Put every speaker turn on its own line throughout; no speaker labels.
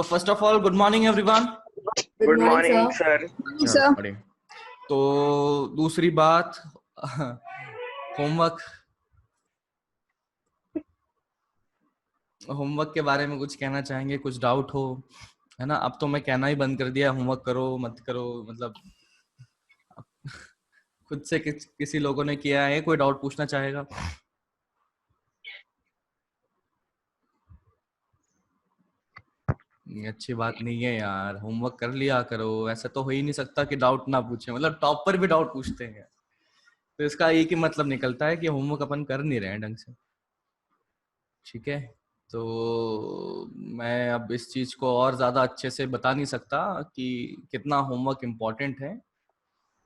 First of all good morning everyone.
Good morning sir.
तो दूसरी बात, होमवर्क के बारे में कुछ कहना चाहेंगे? कुछ डाउट हो, है ना? अब तो मैं कहना ही बंद कर दिया होमवर्क करो मत करो, मतलब खुद से किसी लोगों ने किया है, कोई डाउट पूछना चाहेगा? अच्छी बात नहीं है यार, होमवर्क कर लिया करो। ऐसा तो हो ही नहीं सकता कि डाउट ना पूछे, मतलब टॉपर भी डाउट पूछते हैं। तो इसका एक ही मतलब निकलता है कि होमवर्क अपन कर नहीं रहे हैं ढंग से। ठीक है, तो मैं अब इस चीज को और ज्यादा अच्छे से बता नहीं सकता कि कितना होमवर्क इम्पोर्टेंट है,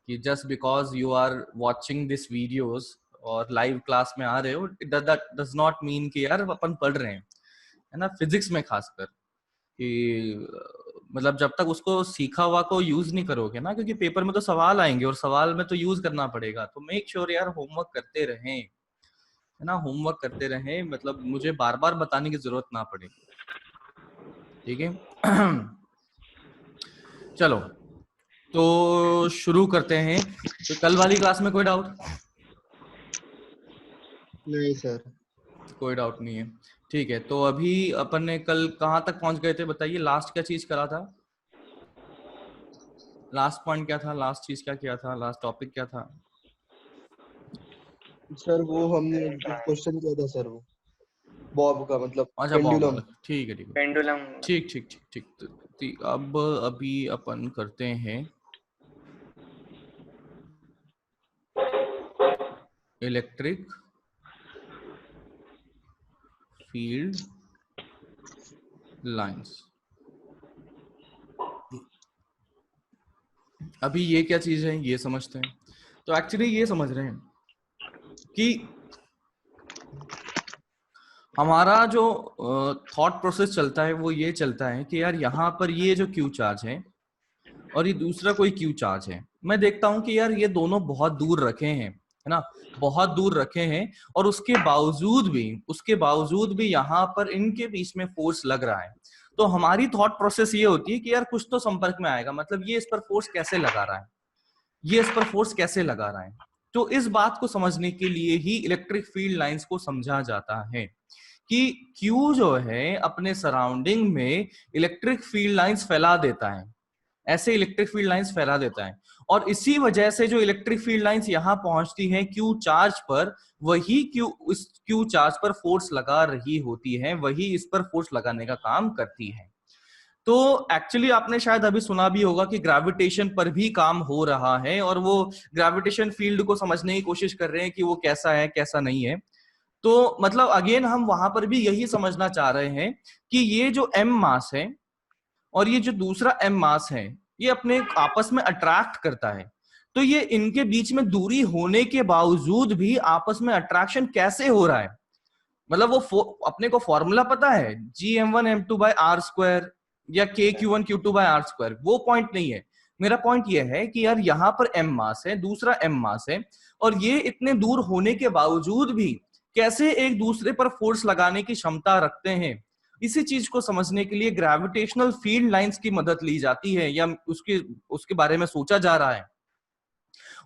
कि just because you are watching this videos और लाइव क्लास में आ रहे हो, दैट डज नॉट मीन कि यार अपन पढ़ रहे हैं, है ना? फिजिक्स में खासकर कि मतलब जब तक उसको सीखा हुआ को यूज नहीं करोगे ना, क्योंकि पेपर में तो सवाल आएंगे और सवाल में तो यूज करना पड़ेगा। तो मेक श्योर यार होमवर्क करते रहें, है ना? होमवर्क करते रहें, मतलब मुझे बार बार बताने की जरूरत ना पड़े। ठीक है। चलो तो शुरू करते हैं। तो कल वाली क्लास में कोई डाउट?
नहीं सर,
कोई डाउट नहीं है। ठीक है, तो अभी अपन ने कल कहाँ तक पहुंच गए थे बताइए? लास्ट क्या चीज करा था? लास्ट पॉइंट क्या था? लास्ट चीज क्या किया था? लास्ट टॉपिक क्या था?
सर वो हमने क्वेश्चन किया था सर, वो बॉब का मतलब
अच्छा, बॉब
पेंडुलम।
वाला। ठीक है ठीक है,
पेंडुलम।
ठीक ठीक ठीक ठीक। तो अब अभी अपन करते हैं इलेक्ट्रिक फील्ड लाइंस। अभी ये क्या चीज है ये समझते हैं। तो एक्चुअली ये समझ रहे हैं कि हमारा जो थॉट प्रोसेस चलता है वो ये चलता है कि यार यहाँ पर ये जो क्यू चार्ज है और ये दूसरा कोई क्यू चार्ज है, मैं देखता हूं कि यार ये दोनों बहुत दूर रखे हैं, है ना? बहुत दूर रखे हैं, और उसके बावजूद भी यहाँ पर इनके बीच में फोर्स लग रहा है। तो हमारी थॉट प्रोसेस ये होती है कि यार कुछ तो संपर्क में आएगा, मतलब ये इस पर फोर्स कैसे लगा रहा है, ये इस पर फोर्स कैसे लगा रहा है। तो इस बात को समझने के लिए ही इलेक्ट्रिक फील्ड लाइंस को समझा जाता है कि क्यू जो है अपने सराउंडिंग में इलेक्ट्रिक फील्ड लाइंस फैला देता है, ऐसे इलेक्ट्रिक फील्ड लाइंस फैला देता है। और इसी वजह से जो इलेक्ट्रिक फील्ड लाइंस यहां पहुंचती हैं क्यू चार्ज पर, वही इस क्यू चार्ज पर फोर्स लगा रही होती है, वही इस पर फोर्स लगाने का काम करती है। तो एक्चुअली आपने शायद अभी सुना भी होगा कि ग्रेविटेशन पर भी काम हो रहा है, और वो ग्रेविटेशन फील्ड को समझने की कोशिश कर रहे हैं कि वो कैसा है कैसा नहीं है। तो मतलब अगेन हम वहां पर भी यही समझना चाह रहे हैं कि ये जो एम मास है और ये जो दूसरा एम मास है, ये अपने आपस में अट्रैक्ट करता है। तो ये इनके बीच में दूरी होने के बावजूद भी आपस में अट्रैक्शन कैसे हो रहा है? मतलब वो अपने को फॉर्मूला पता है, G m1m2/r², या K q1q2/r², वो पॉइंट नहीं है। मेरा पॉइंट ये है कि यार यहाँ पर एम मास है, दूसरा एम मास है, और ये इतने दूर होने के बावजूद भी कैसे एक दूसरे पर फोर्स लगाने की क्षमता रखते हैं। इसी चीज को समझने के लिए ग्रेविटेशनल फील्ड लाइंस की मदद ली जाती है, या उसके बारे में सोचा जा रहा है।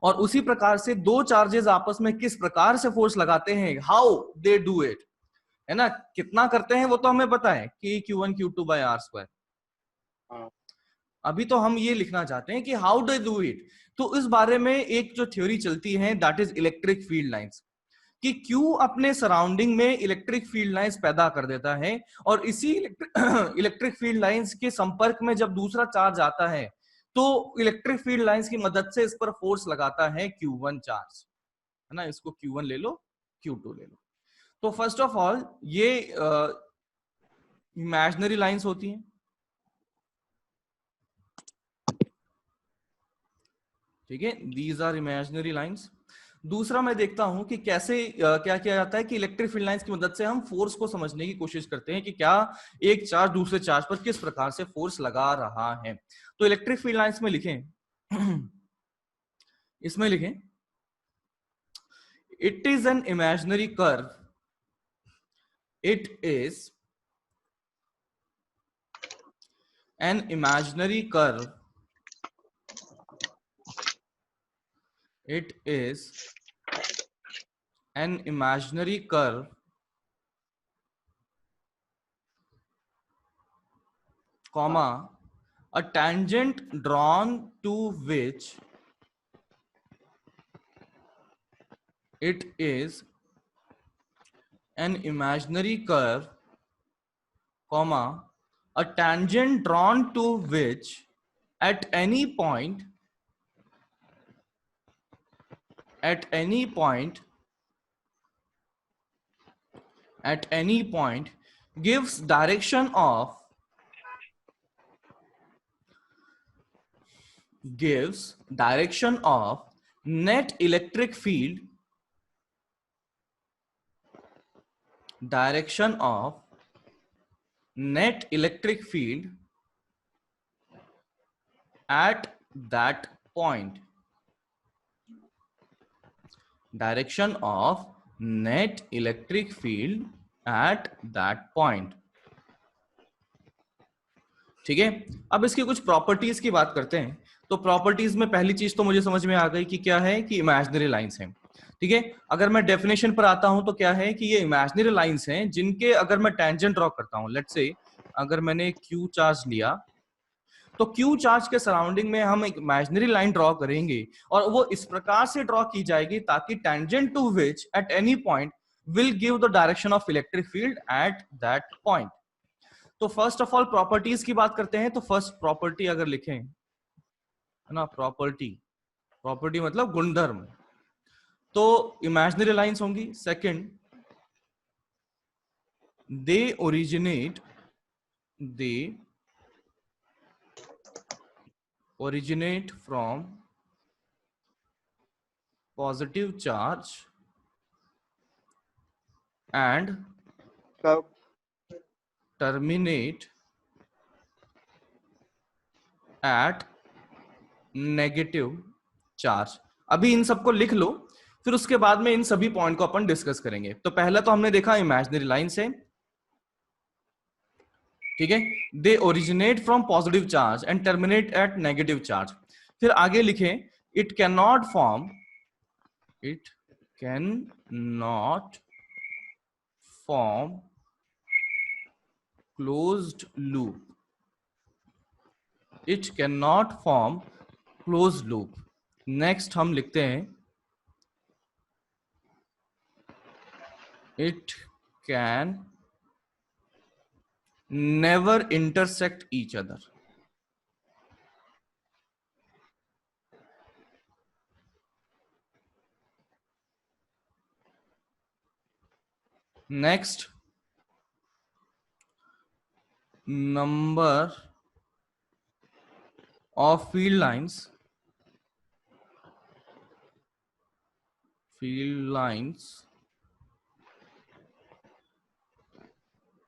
और उसी प्रकार से दो चार्जेस आपस में किस प्रकार से फोर्स लगाते हैं, हाउ दे डू इट, है ना? कितना करते हैं वो तो हमें पता है कि Q1Q2/r²। अभी तो हम ये लिखना चाहते हैं कि हाउ डू डू इट। तो इस बारे में एक जो थ्योरी चलती है that is electric field lines, कि क्यू अपने सराउंडिंग में इलेक्ट्रिक फील्ड लाइंस पैदा कर देता है, और इसी इलेक्ट्रिक फील्ड लाइंस के संपर्क में जब दूसरा चार्ज आता है तो इलेक्ट्रिक फील्ड लाइंस की मदद से इस पर फोर्स लगाता है Q1 चार्ज, है ना? इसको Q1 ले लो, Q2 ले लो। तो फर्स्ट ऑफ ऑल ये इमेजिनरी लाइंस होती हैं, ठीक है? These are imaginary lines. दूसरा मैं देखता हूं कि कैसे क्या किया जाता है कि इलेक्ट्रिक फील्ड लाइंस की मदद से हम फोर्स को समझने की कोशिश करते हैं कि क्या एक चार्ज दूसरे चार्ज पर किस प्रकार से फोर्स लगा रहा है। तो इलेक्ट्रिक फील्ड लाइंस में लिखें, इसमें लिखें, it is an imaginary curve, it is an imaginary curve, it is an imaginary curve, comma, a tangent drawn to which it is an imaginary curve, comma, a tangent drawn to which at any point at any point at any point gives direction of net electric field, direction of net electric field at that point, direction of net electric field at that point. ठीक है, अब इसकी कुछ properties की बात करते हैं। तो प्रॉपर्टीज में पहली चीज तो मुझे समझ में आ गई कि क्या है, कि इमेजिनरी लाइंस हैं। ठीक है, अगर मैं डेफिनेशन पर आता हूं तो क्या है कि ये इमेजिनरी लाइंस हैं जिनके अगर मैं टेंजेंट ड्रॉ करता हूं, लेट्स से अगर मैंने क्यू चार्ज लिया तो क्यू चार्ज के सराउंडिंग में हम एक इमेजिनरी लाइन ड्रॉ करेंगे और वो इस प्रकार से ड्रॉ की जाएगी ताकि tangent to which at any point will give the direction of electric field at that point. तो फर्स्ट ऑफ ऑल प्रॉपर्टीज की बात करते हैं। तो फर्स्ट प्रॉपर्टी अगर लिखें, है ना, प्रॉपर्टी मतलब गुणधर्म, तो इमेजिनरी लाइंस होंगी। Second, they originate from positive charge and terminate at negative charge. अभी इन सबको लिख लो, फिर उसके बाद में इन सभी पॉइंट को अपन डिस्कस करेंगे। तो पहला तो हमने देखा इमेजिनरी लाइन से, ठीक है, they originate from positive charge and terminate at negative charge. फिर आगे लिखे, it can not form closed loop, it cannot form closed loop। Next हम लिखते हैं, it can never intersect each other। Next, number of field lines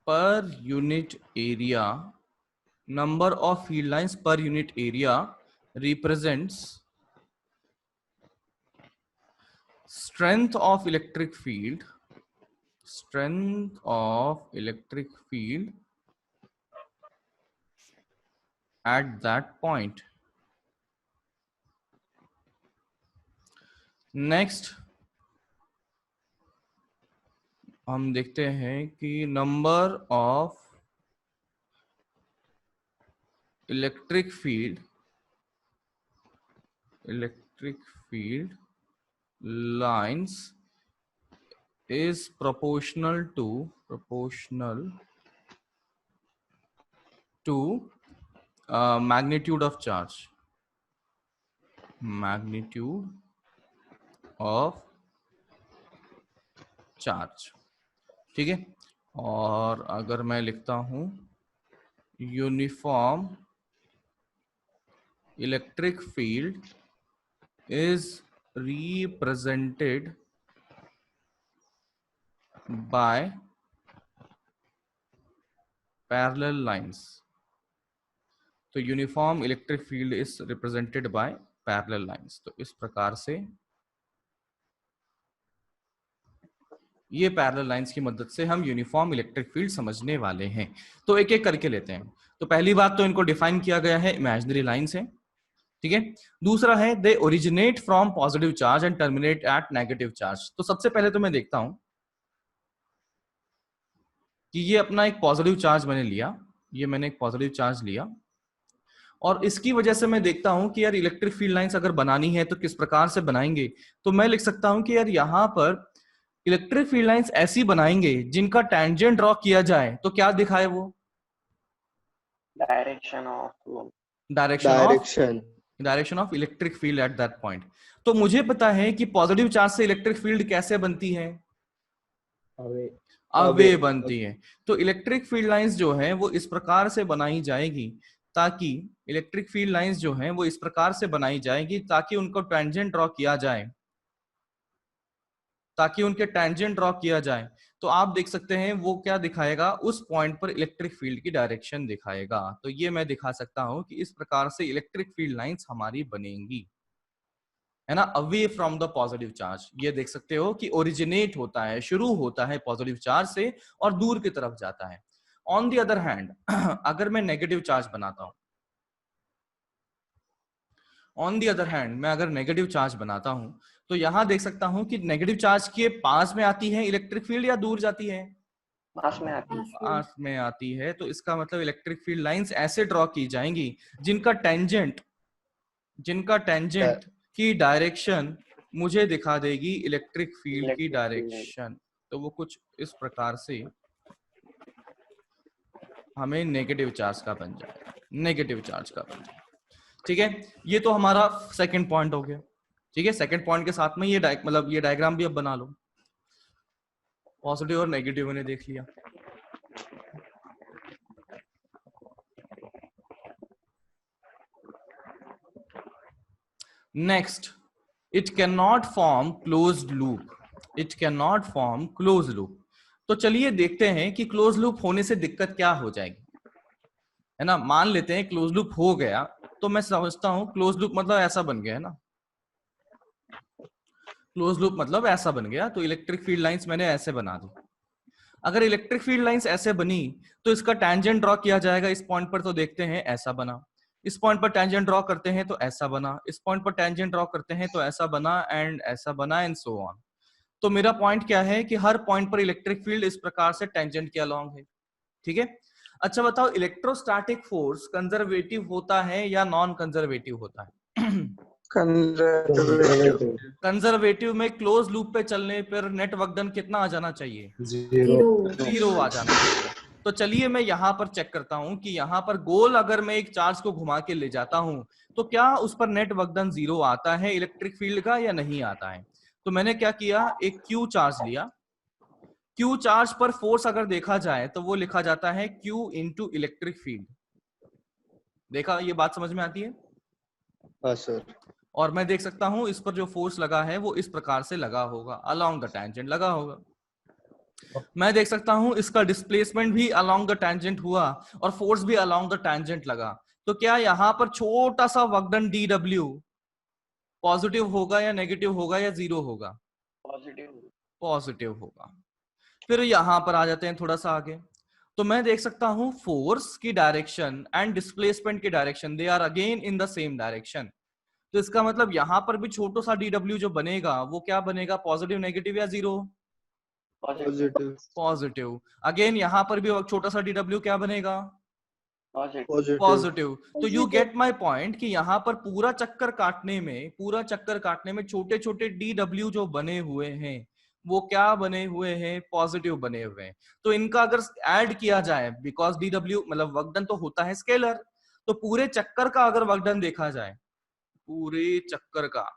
per unit area, number of field lines per unit area represents strength of electric field at that point। Next हम देखते हैं कि number of electric field lines is proportional to magnitude of charge, ठीक है। और अगर मैं लिखता हूं uniform electric field is represented by parallel lines। तो uniform electric field is represented by parallel lines. तो इस प्रकार से ये पैरेलल लाइंस की मदद से हम यूनिफॉर्म इलेक्ट्रिक फील्ड समझने वाले हैं। तो एक एक करके लेते हैं। तो पहली बात तो इनको डिफाइन किया गया है, इमेजिनरी लाइंस है, ठीक है। दूसरा है they originate from positive charge and terminate at negative charge. तो सबसे पहले तो मैं देखता हूं कि ये अपना एक पॉजिटिव चार्ज मैंने लिया, ये मैंने एक पॉजिटिव चार्ज लिया, और इसकी वजह से मैं देखता हूं कि यार इलेक्ट्रिक फील्ड लाइंस अगर बनानी है तो किस प्रकार से बनाएंगे। तो मैं लिख सकता हूं कि यार यहां पर इलेक्ट्रिक फील्ड लाइंस ऐसी बनाएंगे जिनका टेंजेंट ड्रॉ किया जाए तो क्या दिखाए वो,
direction of
direction of electric field at that point. तो मुझे पता है कि पॉजिटिव चार्ज से इलेक्ट्रिक फील्ड कैसे बनती है, अवे बनती है। तो इलेक्ट्रिक फील्ड लाइंस जो है वो इस प्रकार से बनाई जाएगी ताकि इलेक्ट्रिक फील्ड लाइंस जो है वो इस प्रकार से बनाई जाएगी ताकि उनको टेंजेंट ड्रॉ किया जाए, ताकि उनके टेंजेंट ड्रॉ किया जाए। तो आप देख सकते हैं वो क्या दिखाएगा, उस पॉइंट पर इलेक्ट्रिक फील्ड की डायरेक्शन दिखाएगा। तो ये मैं दिखा सकता हूं कि इस प्रकार से इलेक्ट्रिक फील्ड लाइंस हमारी बनेंगी, है ना, away from the positive charge. ये देख सकते हो कि ओरिजिनेट होता है, शुरू होता है पॉजिटिव चार्ज से और दूर की तरफ जाता है। ऑन द अदर हैंड अगर मैं नेगेटिव चार्ज बनाता हूं, ऑन दी अदर हैंड मैं अगर नेगेटिव चार्ज बनाता हूं तो यहां देख सकता हूं कि नेगेटिव चार्ज के पास में आती है इलेक्ट्रिक फील्ड या दूर जाती है,
पास में आती है,
पास में आती है। तो इसका मतलब इलेक्ट्रिक फील्ड लाइंस ऐसे ड्रॉ की जाएंगी जिनका टेंजेंट की डायरेक्शन मुझे दिखा देगी इलेक्ट्रिक फील्ड की डायरेक्शन। तो वो कुछ इस प्रकार से हमें नेगेटिव चार्ज का बन जाए, नेगेटिव चार्ज का बन जाए, ठीक है। ये तो हमारा सेकंड पॉइंट हो गया, ठीक है। सेकंड पॉइंट के साथ में ये मतलब ये डायग्राम भी अब बना लो। पॉजिटिव और नेगेटिव मैंने देख लिया। Next, it can not form closed loop, it can not form close loop. तो चलिए देखते हैं कि क्लोज लूप होने से दिक्कत क्या हो जाएगी, है ना। मान लेते हैं क्लोज लूप हो गया, तो मैं समझता हूं क्लोज लूप मतलब ऐसा बन गया, है ना, क्लोज लूप मतलब ऐसा बन गया। तो इलेक्ट्रिक फील्ड लाइंस मैंने ऐसे बना दी। अगर इलेक्ट्रिक फील्ड लाइंस ऐसे बनी तो इसका टेंजेंट ड्रॉ किया जाएगा इस पॉइंट पर, तो देखते हैं ऐसा बना। इस पॉइंट पर टेंजेंट ड्रॉ करते हैं तो ऐसा बना, इस पॉइंट पर टेंजेंट ड्रॉ करते हैं तो ऐसा बना, एंड ऐसा बना, एंड सो ऑन। तो मेरा पॉइंट क्या है कि हर पॉइंट पर इलेक्ट्रिक फील्ड इस प्रकार से टेंजेंट के अलोंग है, ठीक है। अच्छा बताओ, इलेक्ट्रोस्टैटिक फोर्स कंजर्वेटिव होता है या नॉन कंजर्वेटिव होता है? कंजर्वेटिव में क्लोज लूप पे चलने पर नेट वर्क डन कितना आ जाना चाहिए? जीरो आ जाना चाहिए। तो चलिए मैं यहाँ पर चेक करता हूं कि यहाँ पर गोल अगर मैं एक चार्ज को घुमा के ले जाता हूं तो क्या उस पर नेट वर्क डन जीरो आता है इलेक्ट्रिक फील्ड का या नहीं आता है। तो मैंने क्या किया, एक क्यू चार्ज लिया। क्यू चार्ज पर फोर्स अगर देखा जाए तो वो लिखा जाता है क्यू इंटू इलेक्ट्रिक फील्ड। देखा, ये बात समझ में आती है?
हाँ सर।
और मैं देख सकता हूं इस पर जो फोर्स लगा है वो इस प्रकार से लगा होगा, अलोंग द टेंजेंट लगा होगा। मैं देख सकता हूं इसका डिस्प्लेसमेंट भी अलोंग द टेंजेंट हुआ और फोर्स भी अलोंग द टेंजेंट लगा। तो क्या यहाँ पर छोटा सा work done D W positive होगा या नेगेटिव होगा या जीरो होगा?
पॉजिटिव,
पॉजिटिव होगा। फिर यहाँ पर आ जाते हैं थोड़ा सा आगे। तो मैं देख सकता हूं फोर्स की डायरेक्शन एंड डिस्प्लेसमेंट की direction they are again in the same direction. तो इसका मतलब यहां पर भी छोटा सा डी डब्ल्यू जो बनेगा वो क्या बनेगा, पॉजिटिव, नेगेटिव या जीरो?
पॉजिटिव।
पॉजिटिव। अगेन यहां पर भी छोटा सा डी डब्ल्यू क्या बनेगा? पॉजिटिव। तो यू गेट माई पॉइंट कि यहाँ पर पूरा चक्कर काटने में छोटे छोटे डी डब्ल्यू जो बने हुए हैं वो क्या बने हुए हैं, पॉजिटिव बने हुए हैं। तो इनका अगर ऐड किया जाए, बिकॉज डी डब्ल्यू मतलब वर्क डन तो होता है स्केलर, तो पूरे चक्कर का अगर वर्क डन देखा जाए, पूरे चक्कर का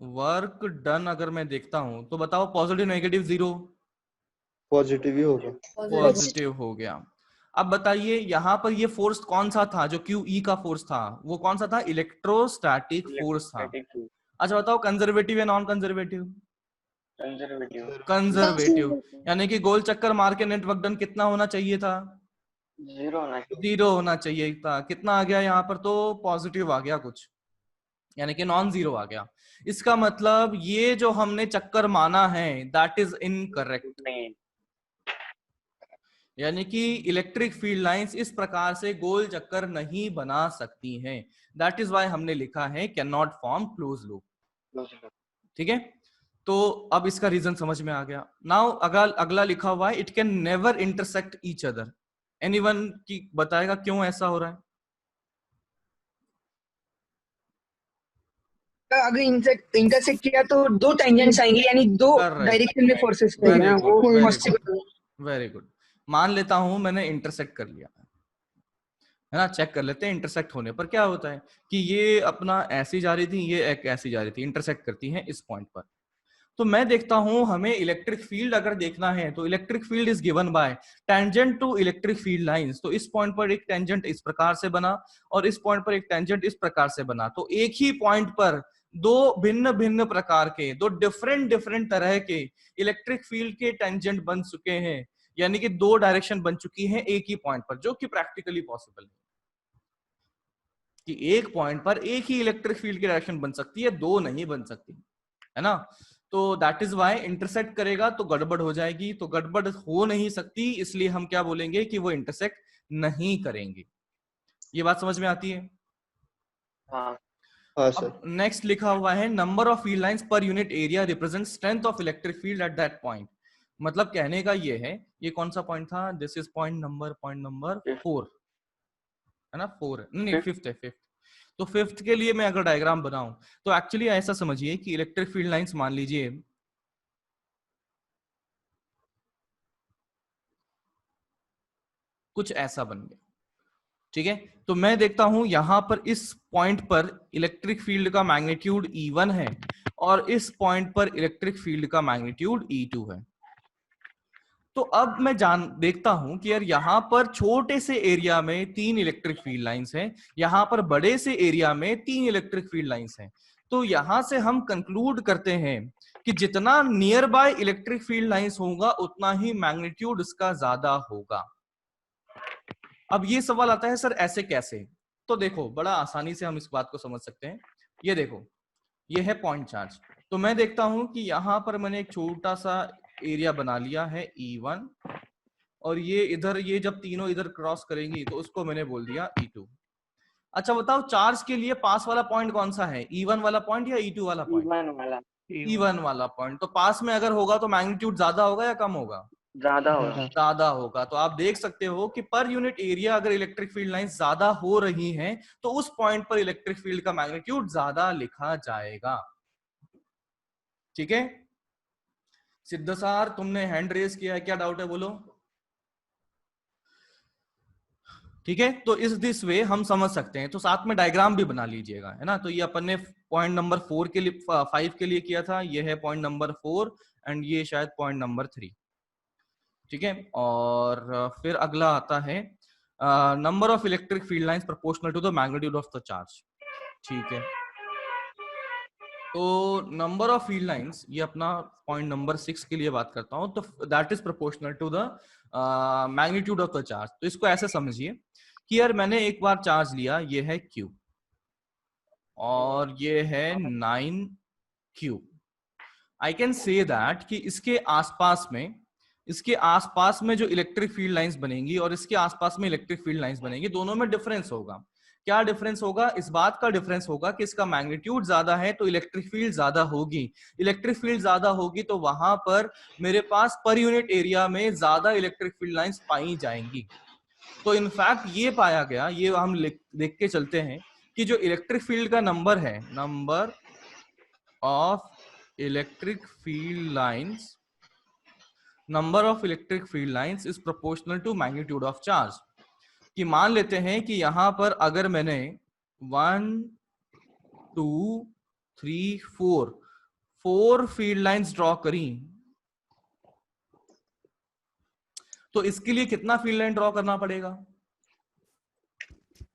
वर्क डन अगर मैं देखता हूं तो बताओ पॉजिटिव, नेगेटिव, जीरो?
पॉजिटिव ही होगा।
पॉजिटिव हो गया। अब बताइए यहाँ पर ये फोर्स कौन सा था, जो क्यू ई का फोर्स था वो कौन सा था? इलेक्ट्रोस्टैटिक फोर्स था। अच्छा बताओ कंजर्वेटिव या नॉन कंजर्वेटिव? कंजर्वेटिव। यानी कि गोल चक्कर मार के नेट वर्क डन कितना होना चाहिए था? जीरो होना चाहिए था। कितना आ गया यहाँ पर? तो पॉजिटिव आ गया कुछ, यानी कि नॉन जीरो आ गया। इसका मतलब ये जो हमने चक्कर माना है दैट इज इनकरेक्ट,
नहीं,
यानी कि इलेक्ट्रिक फील्ड लाइंस इस प्रकार से गोल चक्कर नहीं बना सकती हैं। दैट इज वाई हमने लिखा है can not form close loop.
close loop।
ठीक है, तो अब इसका रीजन समझ में आ गया। नाउ अगला लिखा हुआ है it can never intersect each other. Anyone की बताएगा क्यों ऐसा हो रहा है?
अगर इंटरसेक्ट किया तो दो टेंजेंट्स आएंगे, यानी दो
Correct.
डायरेक्शन में फोर्सेस रहेंगे
वेरी
ना,
गुड,
वो
very
possible
good, very good. मान लेता हूं मैंने इंटरसेक्ट कर लिया है ना, चेक कर लेते हैं इंटरसेक्ट होने पर क्या होता है कि ये अपना ऐसी जा रही थी, ये एक ऐसी जा रही थी, इंटरसेक्ट करती है इस पॉइंट पर। तो मैं देखता हूं हमें इलेक्ट्रिक फील्ड अगर देखना है तो electric field is given by tangent to electric field lines. तो इस पॉइंट पर एक टेंजेंट इस प्रकार से बना और इस पॉइंट पर एक टेंजेंट इस प्रकार से बना। तो एक ही पॉइंट पर दो भिन्न भिन्न प्रकार के, दो डिफरेंट डिफरेंट तरह के इलेक्ट्रिक फील्ड के टेंजेंट बन चुके हैं, यानी कि दो डायरेक्शन बन चुकी है एक ही पॉइंट पर, जो कि प्रैक्टिकली पॉसिबल है कि एक पॉइंट पर एक ही इलेक्ट्रिक फील्ड की डायरेक्शन बन सकती है, दो नहीं बन सकती, है ना। तो दैट इज वाई इंटरसेक्ट करेगा तो गड़बड़ हो जाएगी, तो गड़बड़ हो नहीं सकती, इसलिए हम क्या बोलेंगे कि वो इंटरसेक्ट नहीं करेंगे। ये बात समझ में आती है?
हाँ,
हाँ सर।
अब नेक्स्ट लिखा हुआ है number of field lines per unit area represent strength of electric field at that point. मतलब कहने का ये है, ये कौन सा पॉइंट था? दिस इज पॉइंट नंबर 4 है ना, 4 नहीं, फिफ्थ है, फिफ्थ। तो फिफ्थ के लिए मैं अगर डायग्राम बनाऊं तो एक्चुअली ऐसा समझिए कि इलेक्ट्रिक फील्ड लाइंस मान लीजिए कुछ ऐसा बन गया, ठीक है। तो मैं देखता हूं यहां पर इस पॉइंट पर इलेक्ट्रिक फील्ड का मैग्नीट्यूड E1 है और इस पॉइंट पर इलेक्ट्रिक फील्ड का मैग्नीट्यूड E2 है। तो अब मैं देखता हूं कि यार यहां पर छोटे से एरिया में 3 इलेक्ट्रिक फील्ड लाइंस हैं, यहां पर बड़े से एरिया में 3 इलेक्ट्रिक फील्ड लाइंस हैं। तो यहां से हम कंक्लूड करते हैं कि जितना near by electric field lines होगा उतना ही मैग्नीट्यूड इसका ज्यादा होगा। अब ये सवाल आता है सर ऐसे कैसे? तो देखो बड़ा आसानी से हम इस बात को समझ सकते हैं। ये देखो, ये है पॉइंट चार्ज। तो मैं देखता हूं कि यहां पर मैंने एक छोटा सा एरिया बना लिया है E1 और ये इधर, ये जब तीनों इधर क्रॉस करेंगी तो उसको मैंने बोल दिया E2। अच्छा बताओ चार्ज के लिए पास वाला पॉइंट कौन सा है, E1 वाला पॉइंट या E2 वाला पॉइंट?
E1 वाला,
E1 वाला पॉइंट। तो पास में अगर होगा तो मैग्नीट्यूड ज्यादा होगा या कम होगा?
ज्यादा होगा।
ज्यादा होगा। तो आप देख सकते हो कि पर यूनिट एरिया अगर इलेक्ट्रिक फील्ड लाइंस ज्यादा हो रही हैं तो उस पॉइंट पर इलेक्ट्रिक फील्ड का मैग्नीट्यूड ज्यादा लिखा जाएगा। ठीक है, सिद्ध सर तुमने हैंड रेज किया है, क्या डाउट है बोलो? ठीक है, तो इस दिस वे हम समझ सकते हैं। तो साथ में डायग्राम भी बना लीजिएगा, है ना। तो ये अपन ने पॉइंट नंबर 4 के लिए 5 के लिए किया था, ये है पॉइंट नंबर 4 एंड ये शायद पॉइंट नंबर 3। ठीक है, और फिर अगला आता है number of electric field lines proportional to the magnitude of the charge. ठीक है, तो नंबर ऑफ फील्ड लाइंस, ये अपना पॉइंट नंबर 6 के लिए बात करता हूं, तो that is proportional to the magnitude of the charge. तो इसको ऐसे समझिए कि यार मैंने एक बार चार्ज लिया, ये है Q और ये है 9Q। I can say that कि इसके आसपास में जो इलेक्ट्रिक फील्ड लाइंस बनेंगी और इसके आसपास में इलेक्ट्रिक फील्ड लाइंस बनेंगी, दोनों में डिफरेंस होगा। क्या डिफरेंस होगा? इस बात का डिफरेंस होगा कि इसका मैग्नीट्यूड ज्यादा है तो इलेक्ट्रिक फील्ड ज्यादा होगी। इलेक्ट्रिक फील्ड ज्यादा होगी तो वहां पर मेरे पास पर यूनिट एरिया में ज्यादा इलेक्ट्रिक फील्ड लाइंस पाई जाएंगी। तो इनफैक्ट ये पाया गया, ये हम देख के चलते हैं कि जो इलेक्ट्रिक फील्ड का नंबर है, number of electric field lines, number of electric field lines is proportional to magnitude of charge. कि मान लेते हैं कि यहां पर अगर मैंने 1 2 3 4 फील्ड लाइंस ड्रॉ करी, तो इसके लिए कितना फील्ड लाइन ड्रॉ करना पड़ेगा?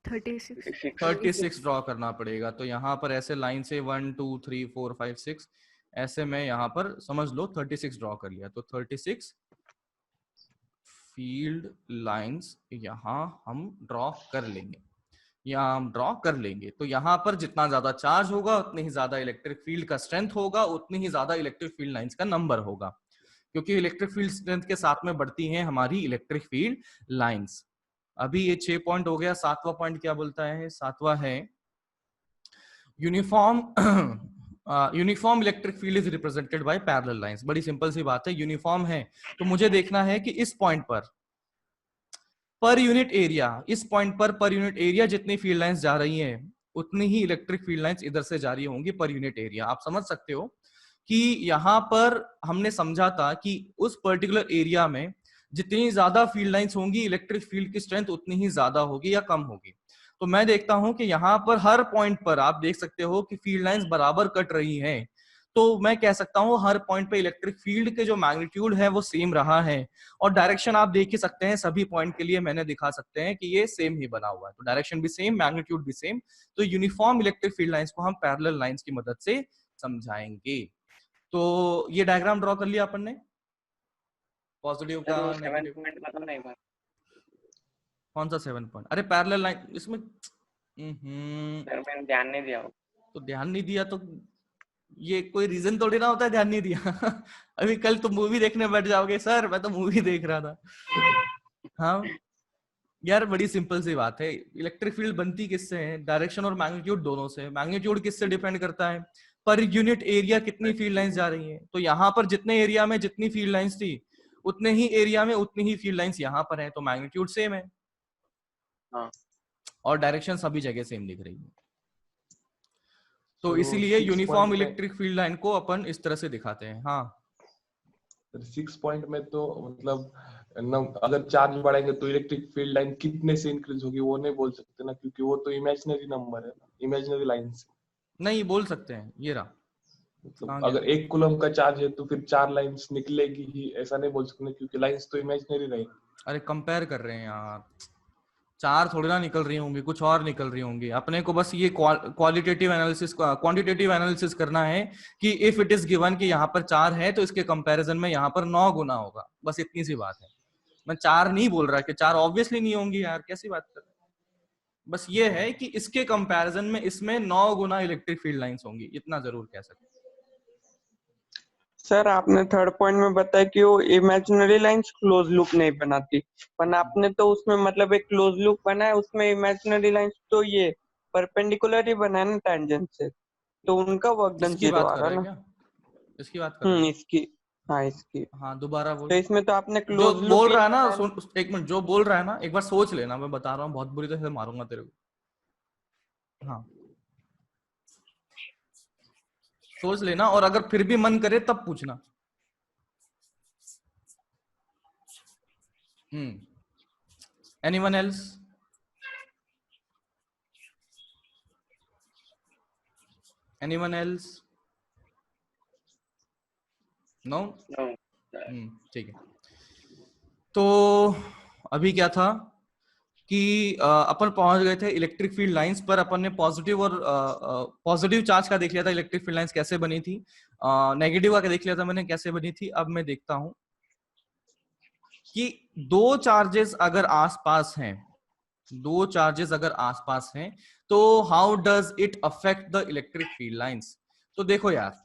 36 ड्रॉ करना पड़ेगा। तो यहां पर ऐसे लाइन से 1 2 3 4 5 6 ऐसे में यहां पर समझ लो 36 ड्रॉ कर लिया। तो 36 फील्ड लाइंस यहां हम ड्रॉ कर लेंगे। यहाँ हम ड्रॉ कर लेंगे। तो यहाँ पर जितना ज्यादा चार्ज होगा उतनी ही ज्यादा इलेक्ट्रिक फील्ड का स्ट्रेंथ होगा, उतनी ही ज्यादा इलेक्ट्रिक फील्ड लाइंस का नंबर होगा, क्योंकि इलेक्ट्रिक फील्ड स्ट्रेंथ के साथ में बढ़ती हैं हमारी इलेक्ट्रिक फील्ड लाइंस। अभी ये 6 पॉइंट हो गया। 7वां पॉइंट क्या बोलता है? 7वां है uniform uniform electric field is represented by parallel lines. बड़ी सिंपल सी बात है, यूनिफॉर्म है तो मुझे देखना है कि इस पॉइंट पर यूनिट एरिया, इस पॉइंट पर यूनिट एरिया जितनी फील्ड लाइंस जा रही हैं उतनी ही इलेक्ट्रिक फील्ड लाइंस इधर से जा रही होंगी पर यूनिट एरिया। आप समझ सकते हो कि यहाँ पर हमने समझा था कि उस पर्टिकुलर एरिया में जितनी ज्यादा फील्ड लाइंस होंगी इलेक्ट्रिक फील्ड की स्ट्रेंथ उतनी ही ज्यादा होगी या कम होगी। तो मैं देखता हूं कि यहाँ पर हर पॉइंट पर आप देख सकते हो कि फील्ड लाइंस बराबर कट रही हैं, तो मैं कह सकता हूं हर पॉइंट पे इलेक्ट्रिक फील्ड के जो मैग्नीट्यूड है वो सेम रहा है। और डायरेक्शन आप देख ही सकते हैं, सभी पॉइंट के लिए मैंने दिखा सकते हैं कि ये सेम ही बना हुआ है, तो डायरेक्शन भी सेम, मैग्नीट्यूड भी सेम। तो यूनिफॉर्म इलेक्ट्रिक फील्ड लाइंस को हम पैरेलल लाइंस की मदद से समझाएंगे। तो ये डायग्राम ड्रॉ कर लिया अपन ने, पॉजिटिव का, नेगेटिव।
बताओ ना एक बार।
कौन सा 7 पॉइंट? अरे पैरेलल लाइन इसमें
सर मैंने ध्यान नहीं दिया।
तो ध्यान नहीं दिया तो ये कोई रीजन थोड़ी ना होता है ध्यान नहीं दिया। अभी कल तुम मूवी देखने बैठ जाओगे, सर मैं तो मूवी देख रहा था। हाँ यार बड़ी सिंपल सी बात है, इलेक्ट्रिक फील्ड बनती किससे है? डायरेक्शन और मैग्नीट्यूड दोनों से। मैग्नीट्यूड किससे डिपेंड करता है? पर यूनिट एरिया कितनी फील्ड लाइंस जा रही है। तो यहाँ पर जितने एरिया में जितनी फील्ड लाइंस थी उतने ही एरिया में उतनी ही फील्ड लाइंस यहाँ पर है, तो मैग्नीट्यूड सेम है।
हाँ।
और डायरेक्शन सभी जगह सेम दिख रही है। तो
तो
इसीलिए
6
यूनिफॉर्म
पॉइंट में
इलेक्ट्रिक फील्ड लाइन को अपन इस तरह से दिखाते हैं। हाँ
6 पॉइंट में तो मतलब अगर चार्ज बढ़ाएंगे तो इलेक्ट्रिक फील्ड लाइन कितने से इंक्रीज होगी वो नहीं बोल सकते ना, क्योंकि वो तो इमेजिनरी नंबर है ना, इमेजिनरी लाइन से।
नहीं बोल सकते हैं, ये रहा।
मतलब अगर 1 कूलम का चार्ज है तो फिर 4 लाइंस निकलेगी ही, ऐसा नहीं बोल सकते क्योंकि लाइंस तो इमेजिनरी रहेगी।
अरे कंपेयर कर रहे हैं यार, 4 थोड़ी ना निकल रही होंगी, कुछ और निकल रही होंगी। अपने को बस ये क्वालिटेटिव एनालिसिस, क्वांटिटेटिव एनालिसिस करना है कि इफ इट इज गिवन कि यहाँ पर 4 है तो इसके कंपैरिजन में यहाँ पर 9 गुना होगा, बस इतनी सी बात है। मैं 4 नहीं बोल रहा कि 4 ऑब्वियसली नहीं होंगी यार, कैसी बात कर रहे हैं। बस ये है कि इसके कंपैरिजन में इसमें 9 गुना इलेक्ट्रिक फील्ड लाइंस होंगी, इतना जरूर कह सकते हैं।
सर आपने थर्ड पॉइंट में बताया कि वो इमेजिनरी लाइंस क्लोज लूप नहीं बनाती, पर आपने तो उसमें मतलब एक क्लोज लूप बनाया, उसमें इमेजिनरी लाइंस तो ये परपेंडिकुलर ही बनाया ना टैंजेंट से, तो उनका वर्क डन
इसकी
जीरो
बात
आ
कर
रहा
रहे हैं
ना।
क्या? इसकी बात कर रहे हैं?
इसकी, हाँ इसकी।
हाँ दोबारा बोल।
तो इसमें तो आपने
जो
क्लोज लूप
बोल रहा है ना, सुन एक मिनट, जो बोल रहा है ना एक बार सोच लेना, मैं बता रहा हूँ बहुत बुरी तरह से मारूंगा तेरे को। हाँ सोच लेना, और अगर फिर भी मन करे तब पूछना। Anyone else? Anyone else? No? ठीक है। तो अभी क्या था कि अपन पहुंच गए थे इलेक्ट्रिक फील्ड लाइंस पर। अपन ने पॉजिटिव और पॉजिटिव चार्ज का देख लिया था, इलेक्ट्रिक फील्ड लाइंस कैसे बनी थी। नेगेटिव का देख लिया था मैंने कैसे बनी थी। अब मैं देखता हूं कि दो चार्जेस अगर आसपास हैं, दो चार्जेस अगर आसपास हैं तो how does it affect the electric field lines. तो देखो यार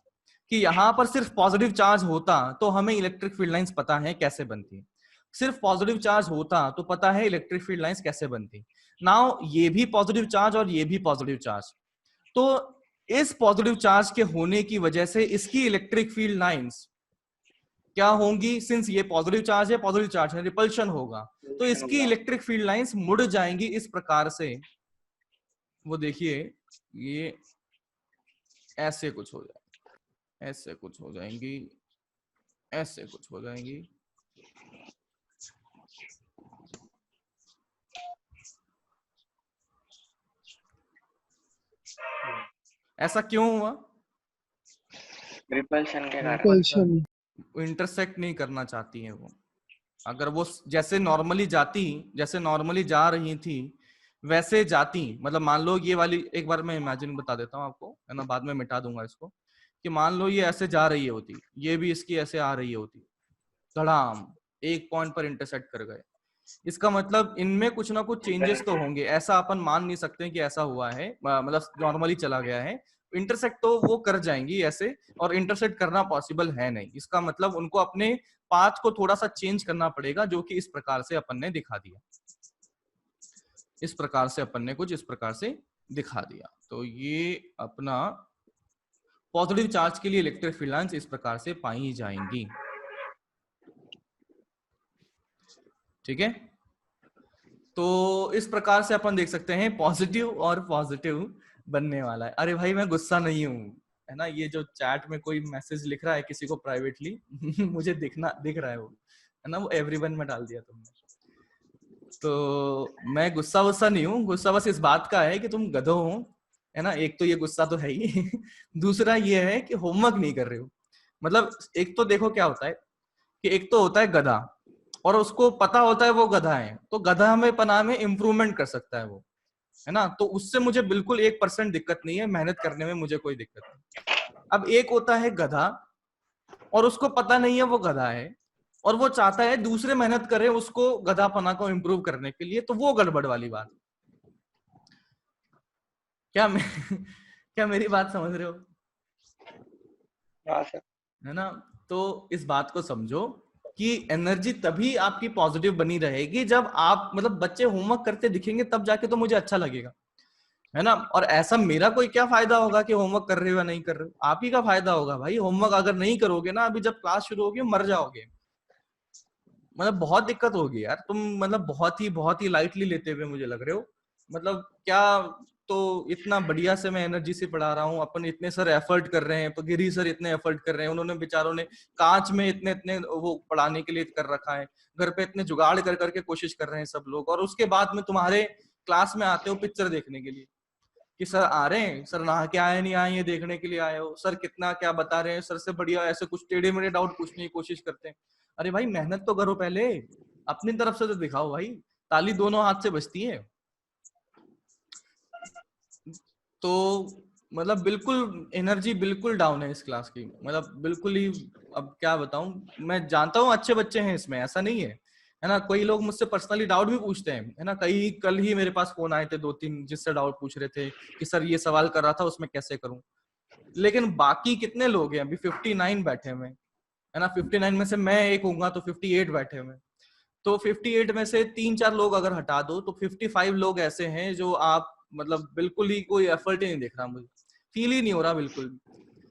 कि यहां पर सिर्फ पॉजिटिव चार्ज होता तो हमें इलेक्ट्रिक फील्ड लाइंस पता है कैसे बनती। सिर्फ पॉजिटिव चार्ज होता तो पता है इलेक्ट्रिक फील्ड लाइंस कैसे बनती। नाउ ये भी पॉजिटिव चार्ज और ये भी पॉजिटिव चार्ज, तो इस पॉजिटिव चार्ज के होने की वजह से इसकी इलेक्ट्रिक फील्ड लाइंस क्या होंगी? सिंस ये पॉजिटिव चार्ज है, रिपल्शन होगा, तो इसकी इलेक्ट्रिक फील्ड लाइंस मुड़ जाएंगी इस प्रकार से। वो देखिए ये ऐसे कुछ हो जाएगा, ऐसे कुछ हो जाएंगी, ऐसे कुछ हो जाएंगी। ऐसा क्यों हुआ?
रिपल्शन के कारण।
इंटरसेक्ट नहीं करना चाहती है वो। अगर वो जैसे नॉर्मली जा रही थी वैसे जाती, मतलब मान लो ये वाली, एक बार मैं इमेजिन बता देता हूँ आपको, है ना, बाद में मिटा दूंगा इसको, कि मान लो ये ऐसे जा रही होती, ये भी इसकी ऐसे आ रही होती, धड़ाम एक पॉइंट पर इंटरसेक्ट कर गए, इसका मतलब इनमें कुछ ना कुछ चेंजेस तो होंगे, ऐसा अपन मान नहीं सकते कि ऐसा हुआ है, मतलब नॉर्मली चला गया है। इंटरसेक्ट तो वो कर जाएंगी ऐसे, और इंटरसेक्ट करना पॉसिबल है नहीं। इसका मतलब उनको अपने पाथ को थोड़ा सा चेंज करना पड़ेगा, जो कि इस प्रकार से अपन ने दिखा दिया। इस प्रकार से अपन ने कुछ इस प्रकार से दिखा दिया। तो ये अपना पॉजिटिव चार्ज के लिए इलेक्ट्रिक फील्ड लाइंस इस प्रकार से पाई जाएंगी। ठीक है, तो इस प्रकार से अपन देख सकते हैं पॉजिटिव और पॉजिटिव बनने वाला है। अरे भाई मैं गुस्सा नहीं हूं, है ना। ये जो चैट में कोई मैसेज लिख रहा है किसी को प्राइवेटली मुझे दिख रहा है वो, है ना, वो एवरीवन में डाल दिया तुमने। तो मैं गुस्सा नहीं हूँ, गुस्सा बस इस बात का है कि तुम गधो हो, है ना। एक तो ये गुस्सा तो है ही दूसरा ये है कि होमवर्क नहीं कर रहे हो। मतलब एक तो देखो क्या होता है कि एक तो होता है गधा, और उसको पता होता है वो गधा है, तो गधा में पना में इम्प्रूवमेंट कर सकता है वो, है ना। तो उससे मुझे बिल्कुल 1% दिक्कत नहीं है, मेहनत करने में मुझे कोई दिक्कत नहीं। अब एक होता है गधा, और उसको पता नहीं है वो गधा है, और वो चाहता है दूसरे मेहनत करे उसको गधापना को इम्प्रूव करने के लिए, तो वो गड़बड़ वाली बात। क्या क्या मेरी बात समझ रहे हो?
हाँ सर।
है ना। तो इस बात को समझो कि एनर्जी तभी आपकी पॉजिटिव बनी रहेगी जब आप, मतलब बच्चे होमवर्क करते दिखेंगे तब जाके तो मुझे अच्छा लगेगा, है ना। और ऐसा मेरा कोई क्या फायदा होगा कि होमवर्क कर रहे हो या नहीं कर रहे हो? आप ही का फायदा होगा भाई। होमवर्क अगर नहीं करोगे ना, अभी जब क्लास शुरू होगी मर जाओगे, मतलब बहुत दिक्कत होगी यार। तुम मतलब बहुत ही लाइटली लेते हुए मुझे लग रहे हो। मतलब क्या, तो इतना बढ़िया से मैं एनर्जी से पढ़ा रहा हूँ, अपन इतने सर एफर्ट कर रहे हैं, तो गिरी सर इतने एफर्ट कर रहे हैं, उन्होंने बेचारों ने कांच में इतने इतने वो पढ़ाने के लिए कर रखा है, घर पे इतने जुगाड़ कर करके कोशिश कर रहे हैं सब लोग, और उसके बाद में तुम्हारे क्लास में आते हो पिक्चर देखने के लिए कि सर आ रहे हैं, सर नहा के आए नहीं आए ये देखने के लिए आए हो, सर कितना क्या बता रहे हैं, सर से बढ़िया ऐसे कुछ टेढ़े मेढ़े डाउट पूछने की कोशिश करते हैं। अरे भाई मेहनत तो करो पहले, अपनी तरफ से तो दिखाओ भाई, ताली दोनों हाथ से बजती है। तो मतलब बिल्कुल एनर्जी बिल्कुल डाउन है इस क्लास की, मतलब बिल्कुल ही। अब क्या बताऊं, मैं जानता हूं अच्छे बच्चे हैं इसमें, ऐसा नहीं है ना। कोई लोग मुझसे पर्सनली डाउट भी पूछते हैं, है ना। कल ही मेरे पास फोन आए थे 2-3 जिससे डाउट पूछ रहे थे कि सर ये सवाल कर रहा था उसमें कैसे करूं। लेकिन बाकी कितने लोग हैं? अभी 59 बैठे हुए, है ना। 59 में से मैं एक हूँगा तो 58 बैठे हुए। तो 58 में से 3-4 लोग अगर हटा दो तो 55 लोग ऐसे हैं जो आप, मतलब बिल्कुल ही कोई एफर्ट ही नहीं दिख रहा, मुझे फील ही नहीं हो रहा बिल्कुल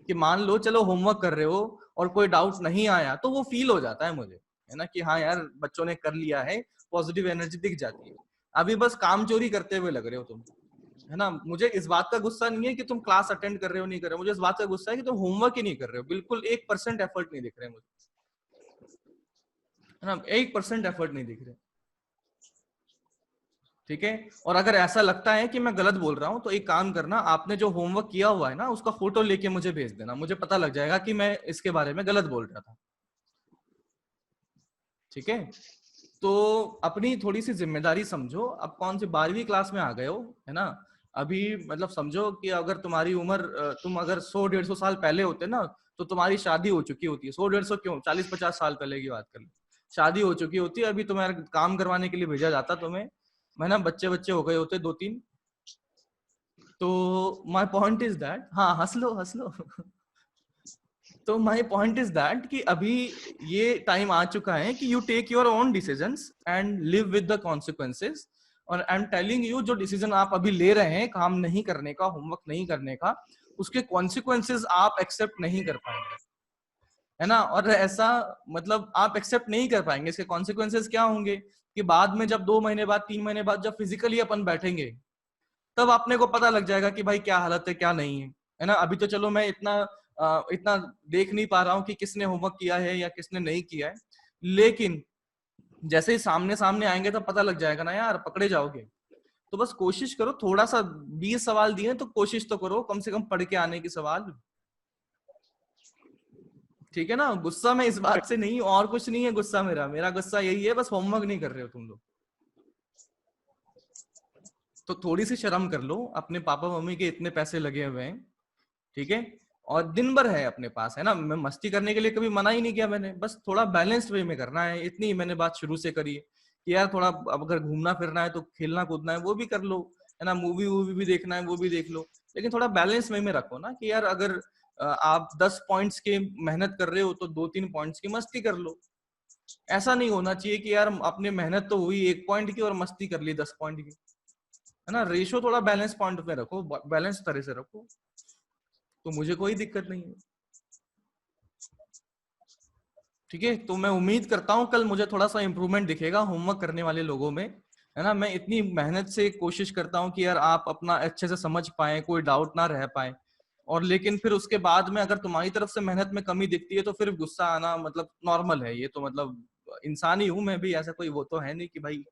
कि मान लो चलो होमवर्क कर रहे हो और कोई डाउट नहीं आया तो वो फील हो जाता है मुझे, है ना, कि हाँ यार बच्चों ने कर लिया है, पॉजिटिव एनर्जी दिख जाती है। अभी बस काम चोरी करते हुए लग रहे हो तुम, है ना। मुझे इस बात का गुस्सा नहीं है कि तुम क्लास अटेंड कर रहे हो नहीं कर रहे हो, मुझे इस बात का गुस्सा है कि तुम होमवर्क ही नहीं कर रहे हो, बिल्कुल 1% एफर्ट नहीं दिख रहे मुझे, है ना। 1% एफर्ट नहीं दिख रहे, ठीक है। और अगर ऐसा लगता है कि मैं गलत बोल रहा हूं तो एक काम करना, आपने जो होमवर्क किया हुआ है ना उसका फोटो लेके मुझे भेज देना, मुझे पता लग जाएगा कि मैं इसके बारे में गलत बोल रहा था, ठीक है। तो अपनी थोड़ी सी जिम्मेदारी समझो। अब कौन सी 12वीं क्लास में आ गए हो, है ना। अभी मतलब समझो कि अगर तुम्हारी उम्र, तुम अगर 100-150 साल पहले होते ना तो तुम्हारी शादी हो चुकी होती है। 100-150 क्यों, 40-50 साल पहले की बात कर लो, शादी हो चुकी होती है। अभी तुम्हारा काम करवाने के लिए भेजा जाता तुम्हें, है ना, बच्चे हो गए होते 2-3। तो माई पॉइंट इज दैट, हाँ हंस लो तो माई पॉइंट इज दैट कि अभी ये टाइम आ चुका है कि you take your own decisions and live with the consequences. और आई एम टेलिंग यू, जो डिसीजन आप अभी ले रहे हैं काम नहीं करने का, होमवर्क नहीं करने का, उसके कॉन्सिक्वेंसेस आप एक्सेप्ट नहीं कर पाएंगे, है ना। और ऐसा मतलब आप एक्सेप्ट नहीं कर पाएंगे। इसके कॉन्सिक्वेंसेस क्या होंगे कि बाद में जब 2 महीने बाद 3 महीने बाद जब फिजिकली अपन बैठेंगे तब अपने को पता लग जाएगा कि भाई क्या हालत है क्या नहीं है ना। अभी तो चलो मैं इतना देख नहीं पा रहा हूँ कि किसने होमवर्क किया है या किसने नहीं किया है, लेकिन जैसे ही सामने सामने आएंगे तो पता लग जाएगा ना यार, पकड़े जाओगे। तो बस कोशिश करो, थोड़ा सा 20 सवाल दिए तो कोशिश तो करो कम से कम पढ़ के आने की सवाल, ठीक है ना। गुस्सा में इस बात से नहीं, और कुछ नहीं है गुस्सा, मेरा गुस्सा यही है, बस होमवर्क नहीं कर रहे हो तुम लोग। तो थोड़ी सी शर्म कर लो, अपने पापा मम्मी के इतने पैसे लगे हुए हैं, ठीक है, और दिन भर है अपने पास, है ना। मैं मस्ती करने के लिए कभी मना ही नहीं किया मैंने, बस थोड़ा बैलेंस्ड वे में करना है, इतनी मैंने बात शुरू से करी है कि यार थोड़ा अब अगर घूमना फिरना है तो खेलना कूदना है वो भी कर लो, है ना, मूवी भी देखना है वो भी देख लो, लेकिन थोड़ा बैलेंस वे में रखो ना कि यार अगर आप 10 पॉइंट्स के मेहनत कर रहे हो तो 2-3 पॉइंट्स की मस्ती कर लो। ऐसा नहीं होना चाहिए कि यार अपने मेहनत तो हुई 1 पॉइंट की और मस्ती कर ली 10 पॉइंट की, है ना। रेशो थोड़ा बैलेंस पॉइंट पे रखो, बैलेंस तरह से रखो, तो मुझे कोई दिक्कत नहीं है। ठीक है, तो मैं उम्मीद करता हूँ कल मुझे थोड़ा सा इंप्रूवमेंट दिखेगा होमवर्क करने वाले लोगों में, है ना। मैं इतनी मेहनत से कोशिश करता हूँ कि यार आप अपना अच्छे से समझ पाए, कोई डाउट ना रह पाए, और लेकिन फिर उसके बाद में अगर तुम्हारी तरफ से मेहनत में कमी दिखती है तो फिर गुस्सा आना मतलब नॉर्मल है, ये तो मतलब इंसान ही हूं मैं भी, ऐसा कोई वो तो है नहीं कि भाई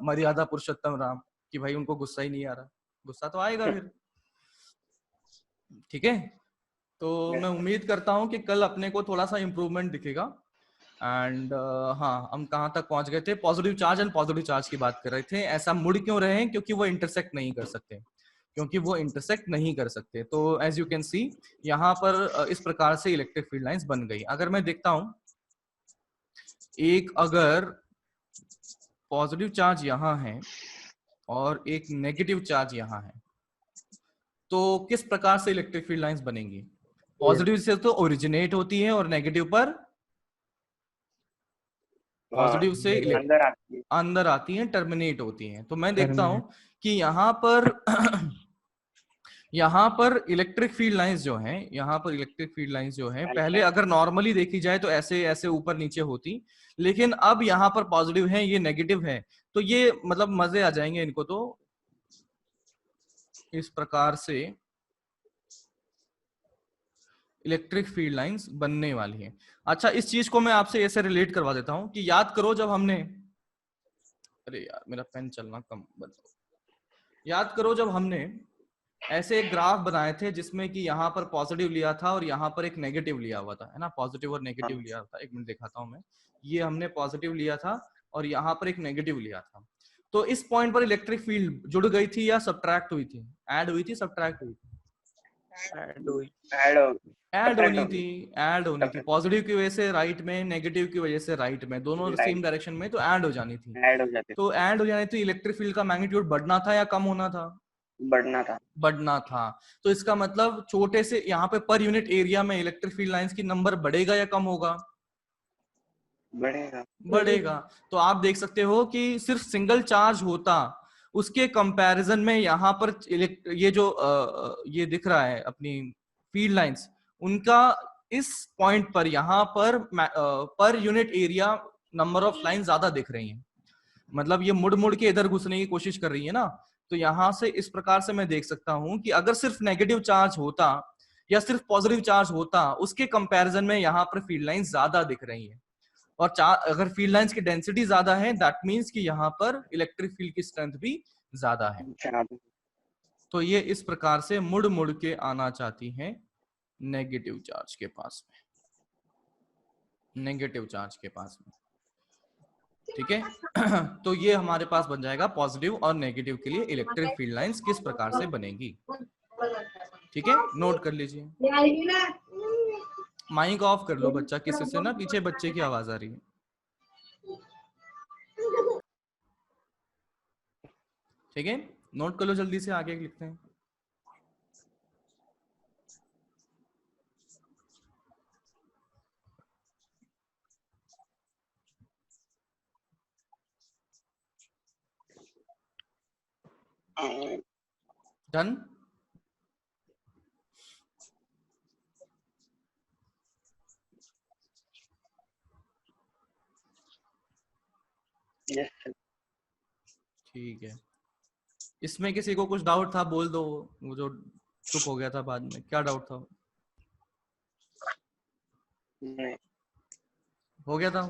मर्यादा पुरुषोत्तम राम कि भाई उनको गुस्सा ही नहीं आ रहा, गुस्सा तो आएगा फिर। ठीक है, तो मैं उम्मीद करता हूँ कि कल अपने को थोड़ा सा इम्प्रूवमेंट दिखेगा। एंड हाँ, हम कहाँ तक पहुंच गए थे, positive charge and positive charge की बात कर रहे थे। ऐसा मुड़ क्यों रहे हैं, क्योंकि वो इंटरसेक्ट नहीं कर सकते, तो एज यू कैन सी यहाँ पर इस प्रकार से इलेक्ट्रिक फील्ड लाइंस बन गई। अगर मैं देखता हूं एक अगर पॉजिटिव चार्ज यहाँ है और एक नेगेटिव चार्ज यहाँ है, तो किस प्रकार से इलेक्ट्रिक फील्ड लाइंस बनेंगी? पॉजिटिव से तो ओरिजिनेट होती है और नेगेटिव पर पॉजिटिव से अंदर आती हैं, टर्मिनेट होती हैं। तो मैं देखता हूं कि यहाँ पर इलेक्ट्रिक फील्ड लाइंस जो हैं, पहले अगर नॉर्मली देखी जाए तो ऐसे ऐसे ऊपर नीचे होती, लेकिन अब यहाँ पर पॉजिटिव है, ये नेगेटिव है, तो ये मतलब मजे आ जाएंगे इनको। तो इस प्रकार से इलेक्ट्रिक फील्ड लाइंस बनने वाली हैं। अच्छा, इस चीज को मैं आपसे ऐसे रिलेट करवा देता हूं कि याद करो जब हमने, अरे यार मेरा पेन चलना कम बंद, याद करो जब हमने ऐसे एक ग्राफ बनाए थे जिसमें कि यहाँ पर पॉजिटिव लिया था और यहाँ पर एक नेगेटिव लिया हुआ था, है ना, पॉजिटिव और नेगेटिव लिया था। एक मिनट दिखाता हूं मैं, ये हमने पॉजिटिव लिया था और यहाँ पर एक नेगेटिव लिया था। तो इस पॉइंट पर इलेक्ट्रिक फील्ड जुड़ गई थी या सब्ट्रैक्ट हुई थी? ऐड हुई थी, सब्ट्रैक्ट हुई थी? ऐड होनी थी। पॉजिटिव की वजह से राइट में, नेगेटिव की वजह से राइट में, दोनों सेम डायरेक्शन में, तो ऐड हो जानी थी। तो ऐड हो जानी थी, इलेक्ट्रिक फील्ड का मैग्नीट्यूड बढ़ना था या कम होना था? बढ़ना था। तो इसका मतलब छोटे से यहाँ पे पर यूनिट एरिया में इलेक्ट्रिक फील्ड लाइंस की नंबर बढ़ेगा या कम होगा? बढ़ेगा। तो आप देख सकते हो कि सिर्फ सिंगल चार्ज होता, उसके कंपैरिजन में यहाँ पर ये जो ये दिख रहा है अपनी फील्ड लाइंस, उनका इस पॉइंट पर यहाँ per unit area number of line ज्यादा दिख रही हैं। मतलब ये मुड़ मुड़ के इधर घुसने की कोशिश कर रही है ना। तो यहां से इस प्रकार से मैं देख सकता हूं कि अगर सिर्फ नेगेटिव चार्ज होता या सिर्फ पॉजिटिव चार्ज होता, उसके कंपैरिजन में यहाँ पर फील्ड लाइंस ज्यादा दिख रही हैं। और अगर फील्ड लाइंस की डेंसिटी ज्यादा है, दैट मींस कि यहाँ पर इलेक्ट्रिक फील्ड की स्ट्रेंथ भी ज्यादा है। तो ये इस प्रकार से मुड़ मुड़ के आना चाहती है नेगेटिव चार्ज के पास में, ठीक है। तो ये हमारे पास बन जाएगा पॉजिटिव और नेगेटिव के लिए इलेक्ट्रिक फील्ड लाइंस किस प्रकार से बनेगी। ठीक है, नोट कर लीजिए। माइक ऑफ कर लो बच्चा, किसी से ना पीछे बच्चे की आवाज आ रही है। ठीक है, नोट कर लो जल्दी से, आगे लिखते हैं। डन। ठीक है, इसमें किसी को कुछ डाउट था बोल दो, वो जो चुप हो गया था बाद में, क्या डाउट था? नहीं हो गया था।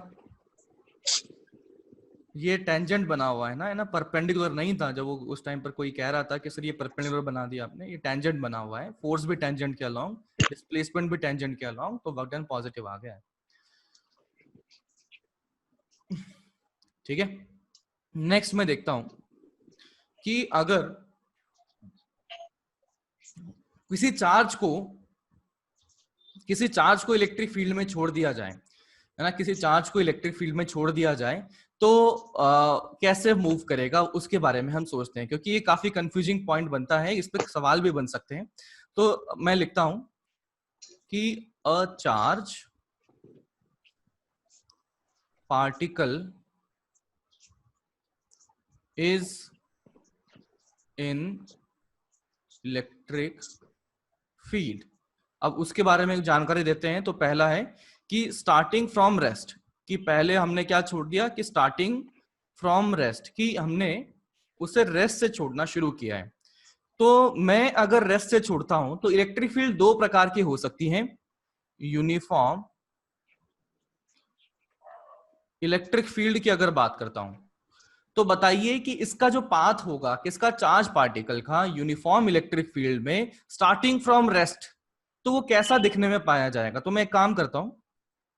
ये टेंजेंट बना हुआ है ना, परपेंडिकुलर नहीं था। जब वो उस टाइम पर कोई कह रहा था कि सर ये परपेंडिकुलर बना दिया आपने, ये टेंजेंट बना हुआ है, फोर्स भी टेंजेंट के अलोंग, डिस्प्लेसमेंट भी टेंजेंट के अलोंग, तो वर्क डन पॉजिटिव आ गया है। ठीक है, नेक्स्ट मैं देखता हूं कि अगर किसी चार्ज को इलेक्ट्रिक फील्ड में छोड़ दिया जाए, है ना, किसी चार्ज को इलेक्ट्रिक फील्ड में छोड़ दिया जाए, तो कैसे मूव करेगा उसके बारे में हम सोचते हैं, क्योंकि ये काफी कंफ्यूजिंग पॉइंट बनता है, इस पे सवाल भी बन सकते हैं। तो मैं लिखता हूं कि a charge particle is in electric field. अब उसके बारे में जानकारी देते हैं। तो पहला है कि स्टार्टिंग फ्रॉम रेस्ट, कि पहले हमने क्या छोड़ दिया कि स्टार्टिंग फ्रॉम रेस्ट, कि हमने उसे रेस्ट से छोड़ना शुरू किया है। तो मैं अगर रेस्ट से छोड़ता हूं तो इलेक्ट्रिक फील्ड दो प्रकार की हो सकती है, यूनिफॉर्म इलेक्ट्रिक फील्ड की अगर बात करता हूं तो बताइए कि इसका जो पाथ होगा किसका, चार्ज पार्टिकल का यूनिफॉर्म इलेक्ट्रिक फील्ड में स्टार्टिंग फ्रॉम रेस्ट, तो वो कैसा दिखने में पाया जाएगा। तो मैं एक काम करता हूं,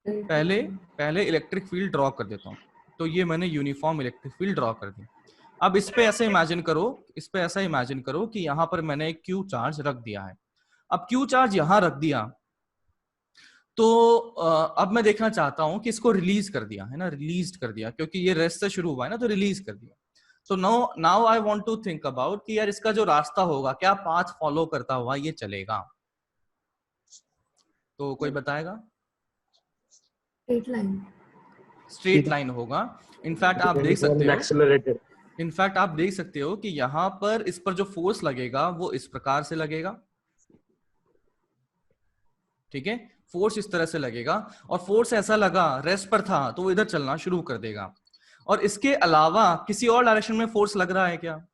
पहले इलेक्ट्रिक फील्ड ड्रॉ कर देता हूं। तो ये मैंने यूनिफॉर्म इलेक्ट्रिक फील्ड ड्रॉ कर दी। अब इस पे ऐसा इमेजिन करो कि यहां पर मैंने एक क्यू चार्ज रख दिया है। अब क्यू चार्ज यहां रख दिया तो अब मैं देखना चाहता हूं कि इसको रिलीज कर दिया है ना, रिलीज कर दिया, क्योंकि ये रेस्ट से शुरू हुआ है ना, तो रिलीज कर दिया। तो now I want to think about कि यार इसका जो रास्ता होगा, क्या पाथ फॉलो करता हुआ ये चलेगा। तो कोई बताएगा? स्ट्रेट लाइन होगा। इनफैक्ट आप देख सकते हो कि यहाँ पर इस पर जो फोर्स लगेगा वो इस प्रकार से लगेगा, ठीक है, फोर्स इस तरह से लगेगा, और फोर्स ऐसा लगा, रेस्ट पर था तो वो इधर चलना शुरू कर देगा। और इसके अलावा किसी और डायरेक्शन में फोर्स लग रहा है क्या?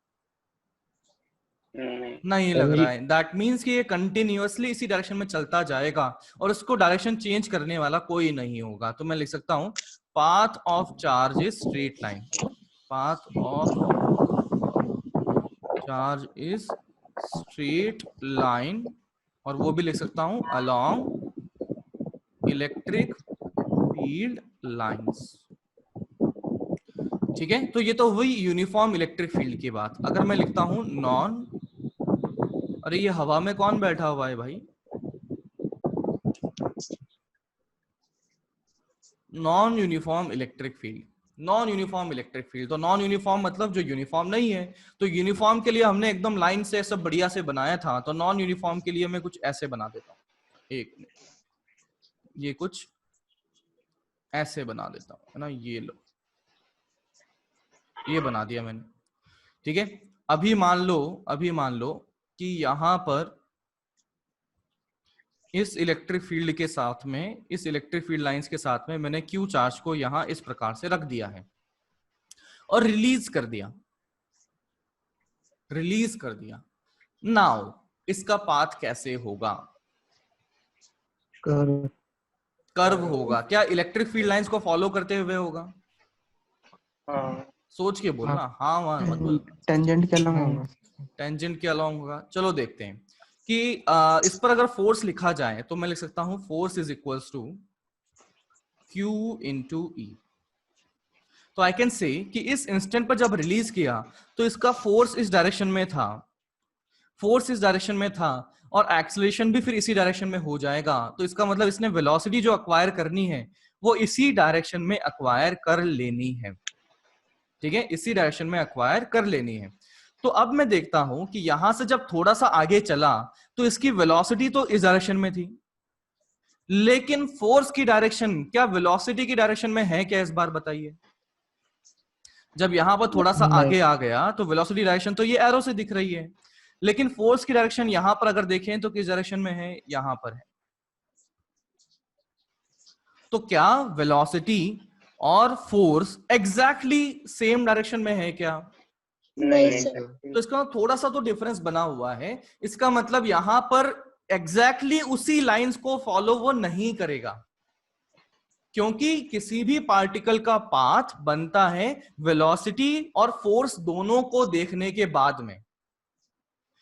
नहीं लग रहा है। दैट मीन्स कि ये कंटिन्यूअसली इसी डायरेक्शन में चलता जाएगा और उसको डायरेक्शन चेंज करने वाला कोई नहीं होगा। तो मैं लिख सकता हूं path of charge is straight line, path of charge is straight line, और वो भी लिख सकता हूं अलोंग इलेक्ट्रिक फील्ड लाइंस। ठीक है, तो ये तो हुई यूनिफॉर्म इलेक्ट्रिक फील्ड की बात। अगर मैं लिखता हूं नॉन, अरे ये हवा में कौन बैठा हुआ है भाई, non uniform electric field, non uniform electric field. तो नॉन यूनिफॉर्म मतलब जो यूनिफॉर्म नहीं है। तो यूनिफॉर्म के लिए हमने एकदम लाइन से सब बढ़िया से बनाया था, तो नॉन यूनिफॉर्म के लिए मैं कुछ ऐसे बना देता हूं, एक मिनट, ये कुछ ऐसे बना देता हूं, है ना, ये लो, ये बना दिया मैंने। ठीक है, अभी मान लो कि यहां पर इस इलेक्ट्रिक फील्ड के साथ में, इस इलेक्ट्रिक फील्ड लाइंस के साथ में मैंने क्यू चार्ज को यहां इस प्रकार से रख दिया है और रिलीज कर दिया। नाउ इसका पाथ कैसे होगा? कर्व होगा। क्या इलेक्ट्रिक फील्ड लाइंस को फॉलो करते हुए होगा? सोच के बोलना, हाँ मत बोल,
टेंजेंट के अलोंग होगा।
टेंजेंट के अलोंग होगा। चलो देखते हैं कि इस पर अगर फोर्स लिखा जाए तो मैं लिख सकता हूं force is equals to Q into E। तो आई कैन से कि इस इंस्टेंट पर जब रिलीज किया तो इसका फोर्स इस डायरेक्शन में था, और एक्सेलरेशन भी फिर इसी डायरेक्शन में हो जाएगा। तो इसका मतलब इसने वेलोसिटी जो अक्वायर करनी है वो इसी डायरेक्शन में अक्वायर कर लेनी है। ठीक है, इसी डायरेक्शन में अक्वायर कर लेनी है। तो अब मैं देखता हूं कि यहां से जब थोड़ा सा आगे चला तो इसकी वेलोसिटी तो इस डायरेक्शन में थी, लेकिन फोर्स की डायरेक्शन क्या वेलोसिटी की डायरेक्शन में है क्या? इस बार बताइए। जब यहां पर थोड़ा सा आगे आ गया तो वेलोसिटी डायरेक्शन तो ये एरो से दिख रही है, लेकिन फोर्स की डायरेक्शन यहां पर अगर देखें तो किस डायरेक्शन में है? यहां पर है। तो क्या वेलोसिटी और फोर्स एग्जैक्टली सेम डायरेक्शन में है क्या?
नहीं सर।
तो इसका थोड़ा सा तो डिफरेंस बना हुआ है। इसका मतलब यहां पर एग्जैक्टली उसी लाइंस को फॉलो वो नहीं करेगा, क्योंकि किसी भी पार्टिकल का पाथ बनता है वेलोसिटी और फोर्स दोनों को देखने के बाद में।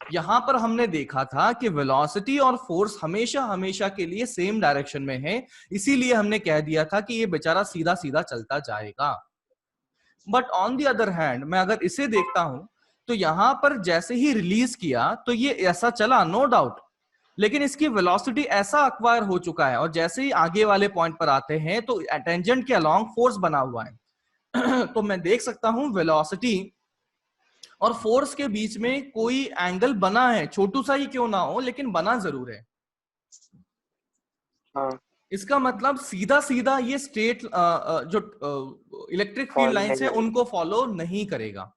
यहां पर हमने देखा था कि वेलोसिटी और फोर्स हमेशा के लिए सेम डायरेक्शन में है, इसीलिए हमने कह दिया था कि ये बेचारा सीधा सीधा चलता जाएगा। But on the other hand मैं अगर इसे देखता हूं तो यहां पर जैसे ही रिलीज किया तो ये ऐसा चला, नो डाउट, लेकिन इसकी वेलोसिटी ऐसा अक्वायर हो चुका है, और जैसे ही आगे वाले पॉइंट पर आते हैं तो टेंजेंट के अलोंग फोर्स बना हुआ है। तो मैं देख सकता हूं वेलोसिटी और फोर्स के बीच में कोई एंगल बना है, छोटू सा ही क्यों ना हो लेकिन बना जरूर है।
हाँ,
इसका मतलब सीधा सीधा ये स्ट्रेट जो इलेक्ट्रिक फील्ड लाइंस है उनको फॉलो नहीं करेगा।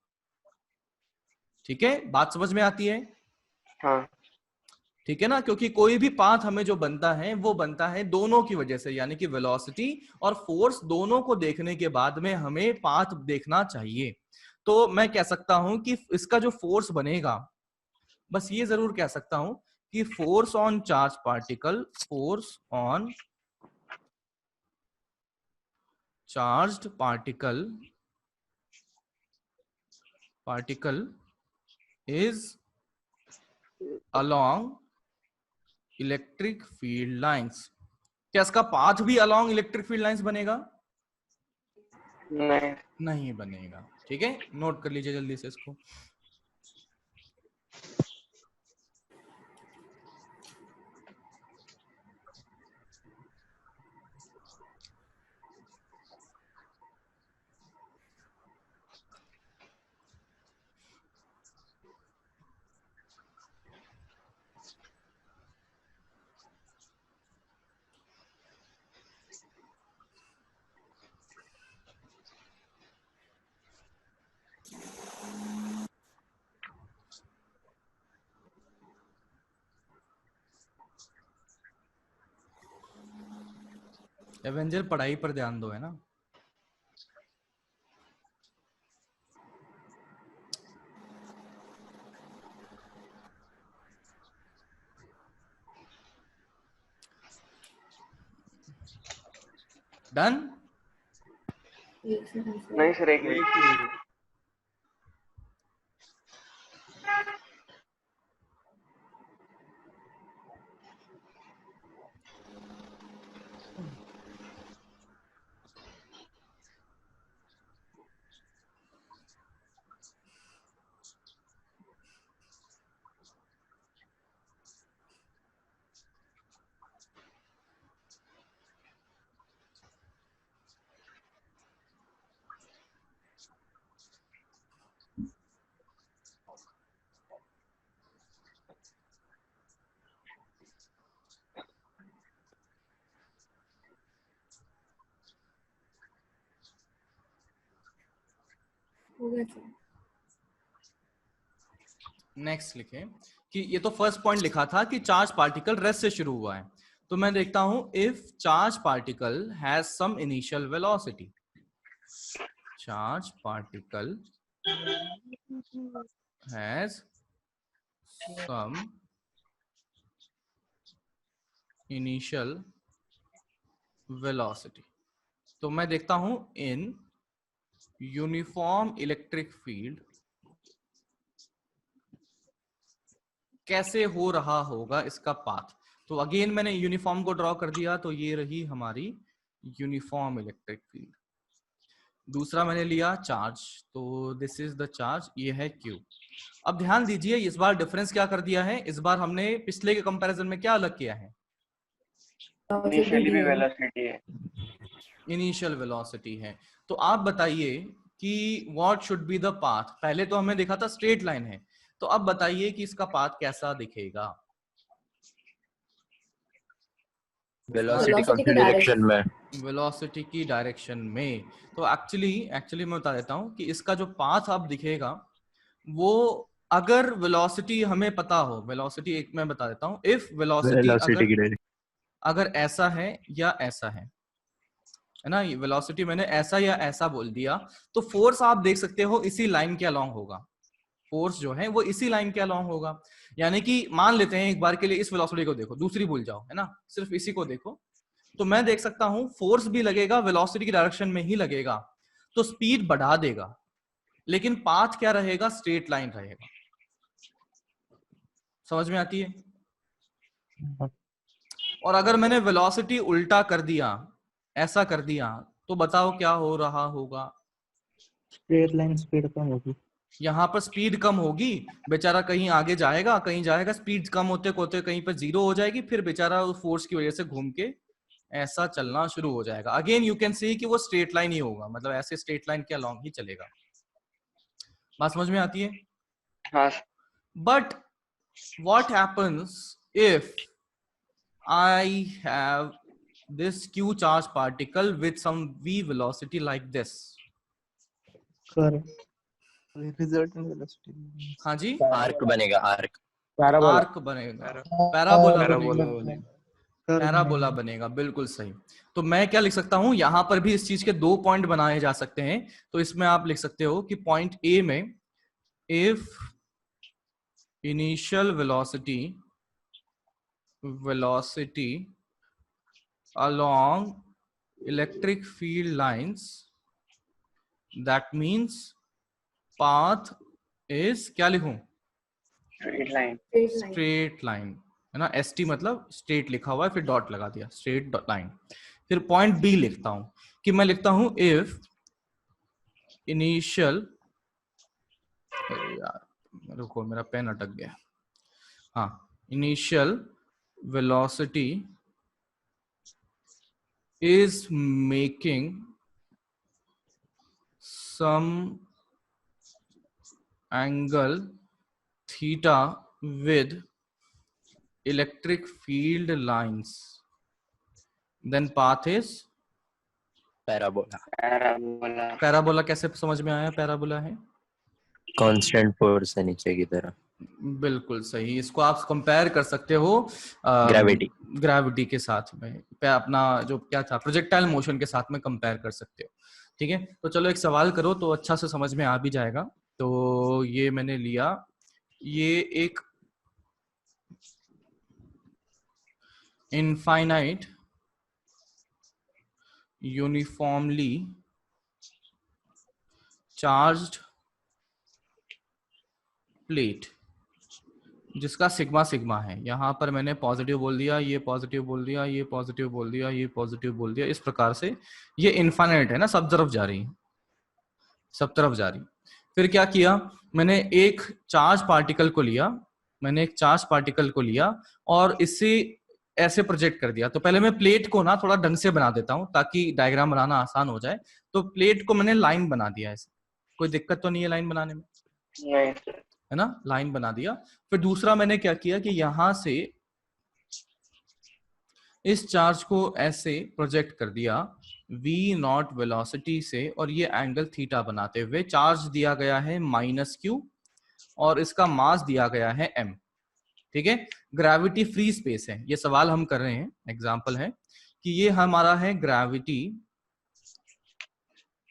ठीक है, बात समझ में आती है?
हाँ,
ठीक है ना, क्योंकि कोई भी पाथ हमें जो बनता है वो बनता है दोनों की वजह से, यानी कि वेलोसिटी और फोर्स दोनों को देखने के बाद में हमें पाथ देखना चाहिए। तो मैं कह सकता हूं कि इसका जो फोर्स बनेगा, बस ये जरूर कह सकता हूं कि force on charge particle, force on charged particle is along electric field lines. क्या इसका पाथ भी अलोंग इलेक्ट्रिक फील्ड लाइंस बनेगा?
नहीं,
नहीं बनेगा। ठीक है, नोट कर लीजिए जल्दी से इसको। एवेंजर पढ़ाई पर ध्यान दो, है ना। डन?
नहीं सर, एक मिनट।
नेक्स्ट लिखे कि ये तो फर्स्ट पॉइंट लिखा था कि चार्ज पार्टिकल रेस्ट से शुरू हुआ है। तो मैं देखता हूं, if charge particle has some initial velocity, charge particle has some initial velocity, तो मैं देखता हूं इन यूनिफॉर्म इलेक्ट्रिक फील्ड कैसे हो रहा होगा इसका पाथ। तो अगेन मैंने यूनिफॉर्म को ड्रॉ कर दिया, तो ये रही हमारी यूनिफॉर्म इलेक्ट्रिक फील्ड। दूसरा मैंने लिया चार्ज, तो दिस इज द चार्ज, ये है Q। अब ध्यान दीजिए, इस बार डिफरेंस क्या कर दिया है, इस बार हमने पिछले के कंपैरिजन में क्या अलग किया है?
इनिशियली भी वेलोसिटी है।
इनिशियल वेलोसिटी है। तो आप बताइए कि what should be the path. पहले तो हमें देखा था स्ट्रेट लाइन है, तो अब बताइए कि इसका पाथ कैसा दिखेगा?
वेलोसिटी की डायरेक्शन में,
वेलोसिटी की डायरेक्शन में। तो एक्चुअली मैं बता देता हूं कि इसका जो पाथ अब दिखेगा वो, अगर वेलोसिटी हमें पता हो, वेलोसिटी एक मैं बता देता हूं, इफ वेलोसिटी अगर ऐसा है या ऐसा है ना, ये वेलोसिटी मैंने ऐसा या ऐसा बोल दिया, तो फोर्स आप देख सकते हो इसी लाइन के अलोंग होगा। फोर्स जो है वो इसी लाइन के अलोंग होगा। यानी कि मान लेते हैं एक बार के लिए इस वेलोसिटी को देखो, दूसरी भूल जाओ, है ना, सिर्फ इसी को देखो, तो मैं देख सकता हूं फोर्स भी लगेगा वेलोसिटी की डायरेक्शन में ही लगेगा, तो स्पीड बढ़ा देगा, लेकिन पाथ क्या रहेगा? स्ट्रेट लाइन रहेगा। समझ में आती है? और अगर मैंने वेलोसिटी उल्टा कर दिया, ऐसा कर दिया, तो बताओ क्या हो रहा होगा?
स्ट्रेट लाइन स्पीड कम होगी।
यहाँ पर स्पीड कम होगी, बेचारा कहीं आगे जाएगा, कहीं जाएगा, स्पीड कम होते होते कहीं पर जीरो हो जाएगी, फिर बेचारा उस फोर्स की वजह से घूम के ऐसा चलना शुरू हो जाएगा। अगेन यू कैन सी कि वो स्ट्रेट लाइन ही होगा, मतलब ऐसे स्ट्रेट लाइन के अलोंग ही चलेगा। बात समझ में आती है?
हाँ
but what happens if I have this q charge particle with some v velocity like this?
Correct. Resultant velocity.
हाँ जी,
आर्क बनेगा, आर्क।
आर्क बनेगा, पैराबोला बनेगा,
Curve
पैराबोला बनेगा, बिल्कुल सही। तो मैं क्या लिख सकता हूं, यहां पर भी इस चीज के 2 पॉइंट बनाए जा सकते हैं। तो इसमें आप लिख सकते हो कि पॉइंट ए में if initial velocity along electric field lines, that means path is, क्या लिखूं,
स्ट्रेट लाइन।
स्ट्रेट लाइन है ना, एस टी मतलब स्ट्रेट लिखा हुआ है, फिर डॉट लगा दिया, स्ट्रेट लाइन। फिर पॉइंट बी लिखता हूं कि मैं लिखता हूं इफ इनिशियल, यार रुको मेरा पेन अटक गया, हाँ, initial velocity is making some angle theta with electric field lines, then path is
parabola.
Parabola.
Parabola. कैसे समझ में आया पैराबोला है?
कांस्टेंट फोर्स है नीचे की तरफ।
बिल्कुल सही। इसको आप कंपेयर कर सकते हो ग्रेविटी के साथ में, अपना जो क्या था प्रोजेक्टाइल मोशन के साथ में कंपेयर कर सकते हो। ठीक है, तो चलो एक सवाल करो तो अच्छा से समझ में आ भी जाएगा। तो ये मैंने लिया, ये एक इनफाइनाइट यूनिफॉर्मली चार्ज्ड प्लेट जिसका सिग्मा सिग्मा है, यहां पर मैंने पॉजिटिव बोल दिया, ये पॉजिटिव बोल दिया, ये पॉजिटिव बोल दिया, ये पॉजिटिव बोल दिया, इस प्रकार से ये इनफाइनाइट है ना, सब तरफ जा रही है, सब तरफ जा रही। फिर क्या किया, मैंने एक चार्ज पार्टिकल को लिया, मैंने एक चार्ज पार्टिकल को लिया और इससे ऐसे प्रोजेक्ट कर दिया। तो पहले मैं प्लेट को ना थोड़ा ढंग से बना देता हूं ताकि डायग्राम बनाना आसान हो जाए। तो प्लेट को मैंने लाइन बना दिया ऐसे, कोई दिक्कत तो नहीं है लाइन बनाने में?
नहीं सर।
है ना, लाइन बना दिया। फिर दूसरा मैंने क्या किया कि यहां से इस चार्ज को ऐसे प्रोजेक्ट कर दिया v नॉट वेलोसिटी से, और ये एंगल थीटा बनाते हुए चार्ज दिया गया है -q और इसका मास दिया गया है m। ठीक है, ग्रेविटी फ्री स्पेस है, ये सवाल हम कर रहे हैं, एग्जांपल है कि ये हमारा है ग्रेविटी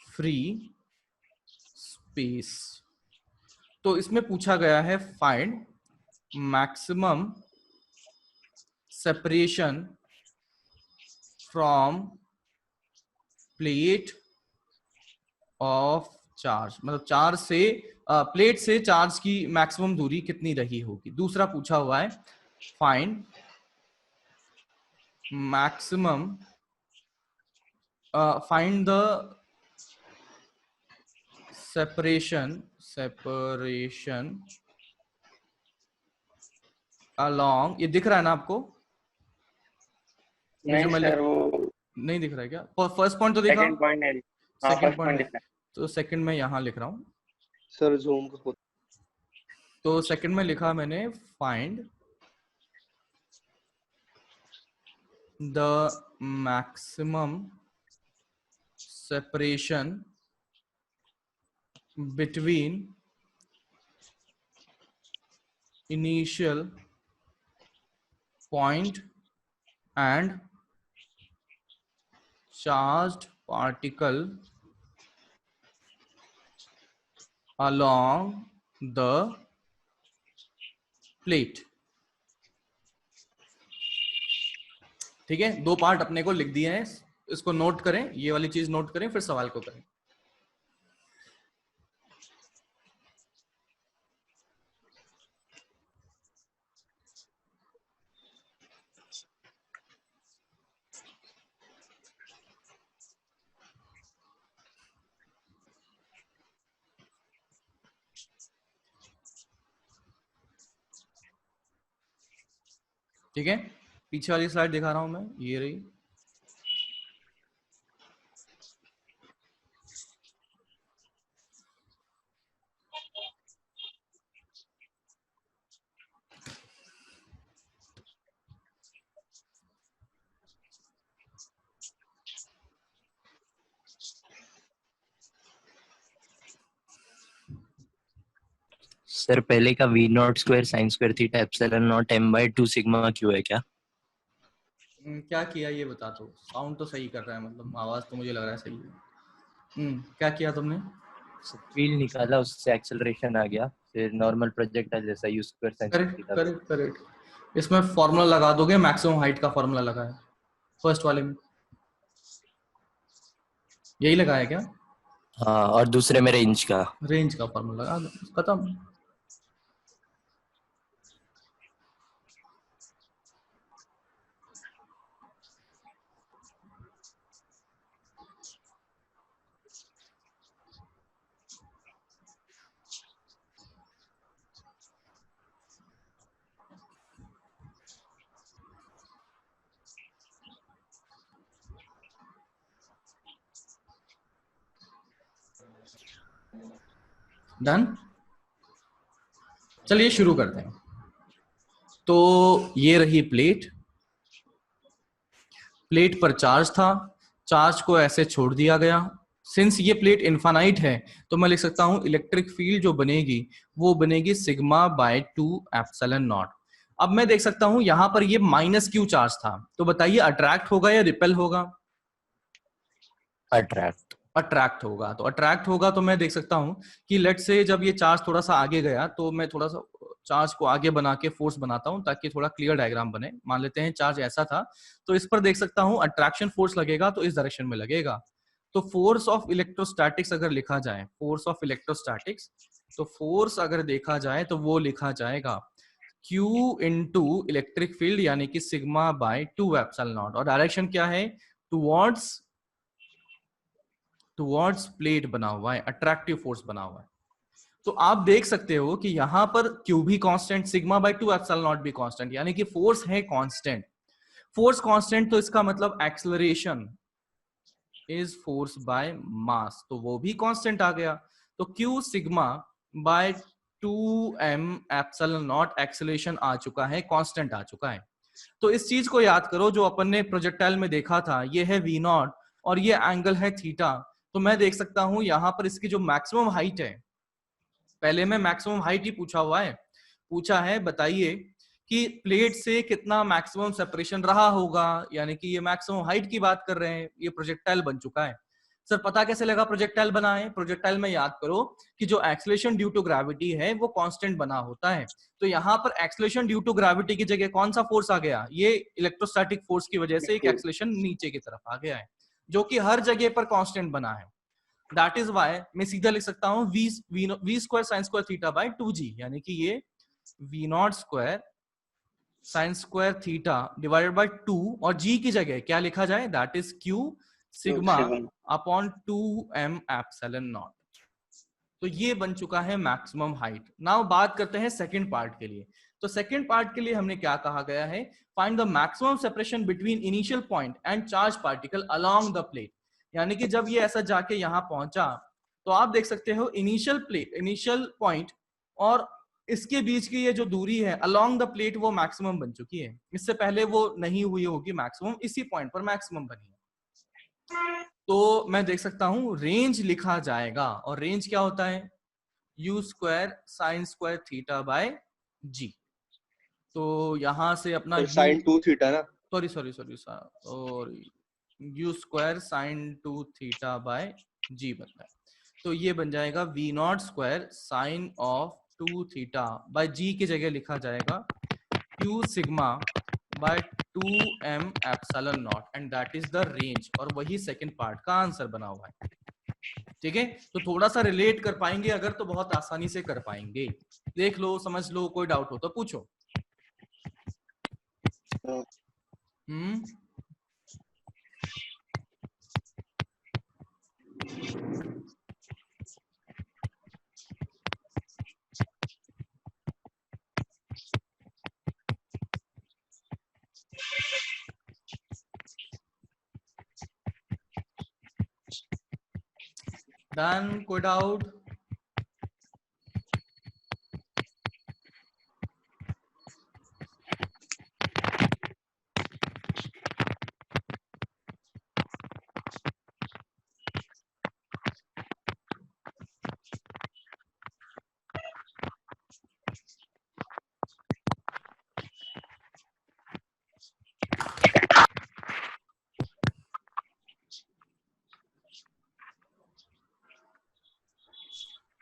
फ्री स्पेस। तो इसमें पूछा गया है find maximum separation from plate of charge, मतलब चार्ज से प्लेट से चार्ज की मैक्सिमम दूरी कितनी रही होगी। दूसरा पूछा हुआ है find maximum, find the separation along, ये दिख रहा है ना आपको?
नहीं सर, वो
नहीं दिख रहा है क्या? फर्स्ट पॉइंट तो देखा,
सेकंड पॉइंट है। हाँ,
सेकंड
फर्स्ट
पॉइंट
पॉइंट है।
तो सेकंड में यहां लिख रहा हूं।
सर जूम को
तो सेकंड में लिखा मैंने find the maximum separation between initial point and charged particle along the plate। ठीक है, 2 पार्ट अपने को लिख दिए हैं, इसको नोट करें, ये वाली चीज नोट करें, फिर सवाल को करें। ठीक है, पीछे वाली स्लाइड दिखा रहा हूं मैं, ये रही।
सर पहले का v not square sine square theta epsilon not m by 2 sigma q है क्या?
क्या किया ये बता दो। साउंड तो सही कर रहा है, मतलब आवाज तो मुझे लग रहा है सही है। क्या किया तुमने?
फील्ड निकाला, उससे एक्सेलरेशन आ गया, फिर नॉर्मल प्रोजेक्टाइल जैसा u square sine square
correct
theta.
Correct correct. इसमें फॉर्मूला लगा दोगे, मैक्सिमम हाइट का फॉर्मूला लगा है फर्स्ट वाले में, यही लगाया क्या?
हाँ, और दूसरे में रेंज का।
रेंज का फॉर्मूला लगा दो, खत्म। डन। चलिए शुरू करते हैं। तो ये रही प्लेट, प्लेट पर चार्ज था, चार्ज को ऐसे छोड़ दिया गया। सिंस ये प्लेट इनफाइनाइट है तो मैं लिख सकता हूं इलेक्ट्रिक फील्ड जो बनेगी वो बनेगी सिग्मा बाय 2 एप्सिलॉन नॉट। अब मैं देख सकता हूं यहां पर ये माइनस क्यू चार्ज था, तो बताइए अट्रैक्ट होगा या रिपेल होगा?
अट्रैक्ट।
अट्रैक्ट होगा। तो अट्रैक्ट होगा तो मैं देख सकता हूं कि लेट से जब ये चार्ज थोड़ा सा आगे गया तो मैं थोड़ा सा चार्ज को आगे बना के फोर्स बनाता हूं ताकि थोड़ा क्लियर डायग्राम बने। मान लेते हैं चार्ज ऐसा था, तो इस पर देख सकता हूं अट्रैक्शन फोर्स लगेगा तो इस डायरेक्शन में लगेगा। तो फोर्स ऑफ इलेक्ट्रोस्टैटिक्स अगर लिखा जाए, फोर्स ऑफ इलेक्ट्रोस्टैटिक्स, तो फोर्स अगर देखा जाए तो वो लिखा जाएगा Q इंटू इलेक्ट्रिक फील्ड यानी कि सिग्मा बाय 2 एप्सिलॉन नॉट। और डायरेक्शन क्या है? टुवर्ड्स प्लेट बना हुआ है, अट्रैक्टिव फोर्स बना हुआ है। तो आप देख सकते हो कि यहां पर Q भी constant, sigma bye 2 epsilon not भी कांस्टेंट, यानी कि फोर्स है कांस्टेंट। फोर्स कांस्टेंट तो इसका मतलब acceleration is force by mass, तो वो भी कांस्टेंट आ गया। तो Q sigma by 2m epsilon not acceleration आ चुका है, कांस्टेंट आ चुका है। तो इस चीज को याद करो जो अपन ने प्रोजेक्टाइल में देखा था, ये है v नॉट और ये एंगल है थीटा। तो मैं देख सकता हूं यहां पर इसकी जो मैक्सिमम हाइट है, पहले में मैक्सिमम हाइट ही पूछा है बताइए कि प्लेट से कितना मैक्सिमम सेपरेशन रहा होगा, यानी कि ये मैक्सिमम हाइट की बात कर रहे हैं। ये प्रोजेक्टाइल बन चुका है। सर पता कैसे लगा प्रोजेक्टाइल बना है? प्रोजेक्टाइल में याद करो कि जो एक्सेलरेशन ड्यू टू ग्रेविटी है वो कांस्टेंट बना होता है। तो यहाँ पर एक्सेलरेशन ड्यू टू ग्रेविटी की जगह कौन सा फोर्स आ गया? ये इलेक्ट्रोस्टैटिक फोर्स की वजह से एक एक्सेलरेशन नीचे की तरफ आ गया है जो कि हर जगह पर कांस्टेंट बना है। दैट इज वाई मैं सीधा लिख सकता हूं v square sine square theta by 2g, यानी कि ये v naught square sine square theta divided by 2 और g की जगह क्या लिखा जाए? That is q sigma upon 2m epsilon naught. तो ये बन चुका है मैक्सिमम हाइट। नाउ बात करते हैं सेकंड पार्ट के लिए। तो सेकंड पार्ट के लिए हमने क्या कहा गया है? Find the maximum separation between initial point and charge particle along the plate. यानी कि जब ये ऐसा जाके यहां पहुंचा तो आप देख सकते हो इनिशियल पॉइंट और इसके बीच की ये जो दूरी है अलोंग द प्लेट वो मैक्सिमम बन चुकी है। इससे पहले वो नहीं हुई होगी मैक्सिमम, इसी पॉइंट पर मैक्सिमम बनी है। तो मैं देख सकता हूं रेंज लिखा जाएगा, और रेंज क्या होता है? u square sine square theta bye g। तो यहां से अपना
साइन 2 थीटा ना,
sorry u square sine 2 theta by g बनता है। तो ये बन जाएगा v not square sign of 2 theta by g की जगह लिखा जाएगा q sigma by 2m epsilon not and that is the range. और वही सेकंड पार्ट का आंसर बना हुआ है। ठीक है, तो थोड़ा सा रिलेट कर पाएंगे अगर तो बहुत आसानी से कर पाएंगे। देख लो, समझ लो, कोई डाउट हो तो पूछो। डन, कोई डाउट?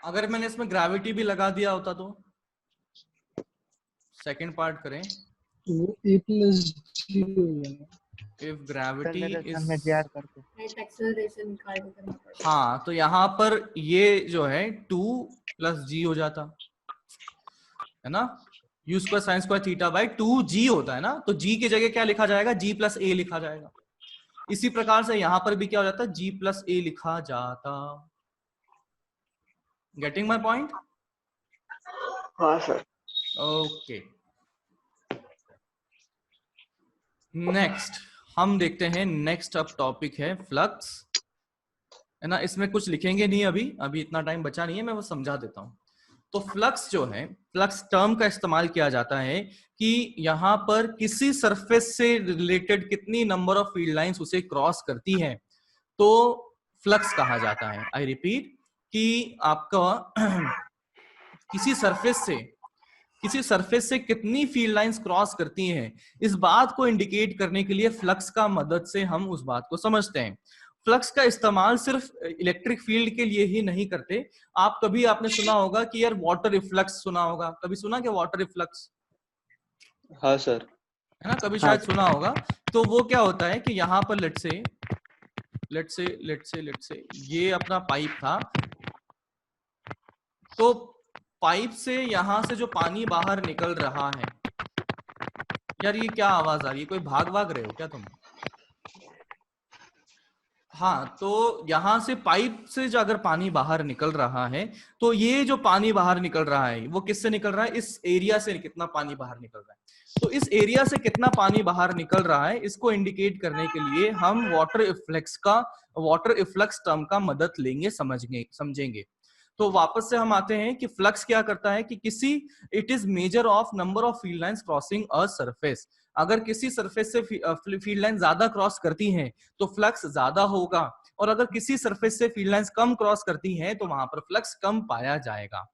अगर मैंने इसमें ग्रेविटी भी लगा दिया होता तो सेकंड पार्ट करें,
वो a plus g हो जाएगा।
इफ ग्रेविटी
Acceleration
इज,
में j ऐड करके
एक्सेलरेशन निकाल के करना पड़ेगा।
हाँ तो यहाँ पर ये जो है 2 प्लस जी हो जाता है ना, you square sine square theta by 2g होता है ना, तो g की जगह क्या लिखा जाएगा, g प्लस a लिखा जाएगा। इसी प्रकार से यहां पर भी क्या हो जाता, g प्लस a लिखा जाता। Getting my point?
हाँ सर।
ओके, नेक्स्ट हम देखते हैं, नेक्स्ट अब टॉपिक है फ्लक्स, है ना। इसमें कुछ लिखेंगे नहीं अभी, अभी इतना टाइम बचा नहीं है, मैं वो समझा देता हूं। तो फ्लक्स जो है, फ्लक्स टर्म का इस्तेमाल किया जाता है कि यहां पर किसी सरफेस से रिलेटेड कितनी नंबर ऑफ फील्ड लाइंस उसे क्रॉस करती है तो फ्लक्स कहा जाता है। आई रिपीट कि आपका किसी सरफेस से कितनी फील्ड लाइंस क्रॉस करती हैं, इस बात को इंडिकेट करने के लिए फ्लक्स का मदद से हम उस बात को समझते हैं। फ्लक्स का इस्तेमाल सिर्फ इलेक्ट्रिक फील्ड के लिए ही नहीं करते। आपने सुना होगा कि यार वाटर रिफ्लक्स सुना होगा, कभी सुना क्या वाटर रिफ्लक्स?
हाँ सर।
है ना, कभी शायद सुना होगा। तो वो क्या होता है कि यहाँ पर लेट से ये अपना पाइप था, तो पाइप से यहां से जो पानी बाहर निकल रहा है, यार ये क्या आवाज आ रही है, कोई भाग रहे हो क्या तुम? हाँ, तो यहां से पाइप से जो अगर पानी बाहर निकल रहा है, तो ये जो पानी बाहर निकल रहा है वो किससे निकल रहा है, इस एरिया से कितना पानी बाहर निकल रहा है। तो इस एरिया से कितना पानी बाहर निकल रहा है, इसको इंडिकेट करने के लिए हम वाटर इफ्लक्स टर्म का मदद लेंगे, समझेंगे। तो वापस से हम आते हैं कि फ्लक्स क्या करता है कि it is measure of number of field lines crossing a surface. अगर किसी सरफेस से फील्ड लाइन ज्यादा क्रॉस करती हैं तो फ्लक्स ज्यादा होगा, और अगर किसी सरफेस से फील्ड लाइंस कम क्रॉस करती हैं तो वहां पर फ्लक्स कम पाया जाएगा।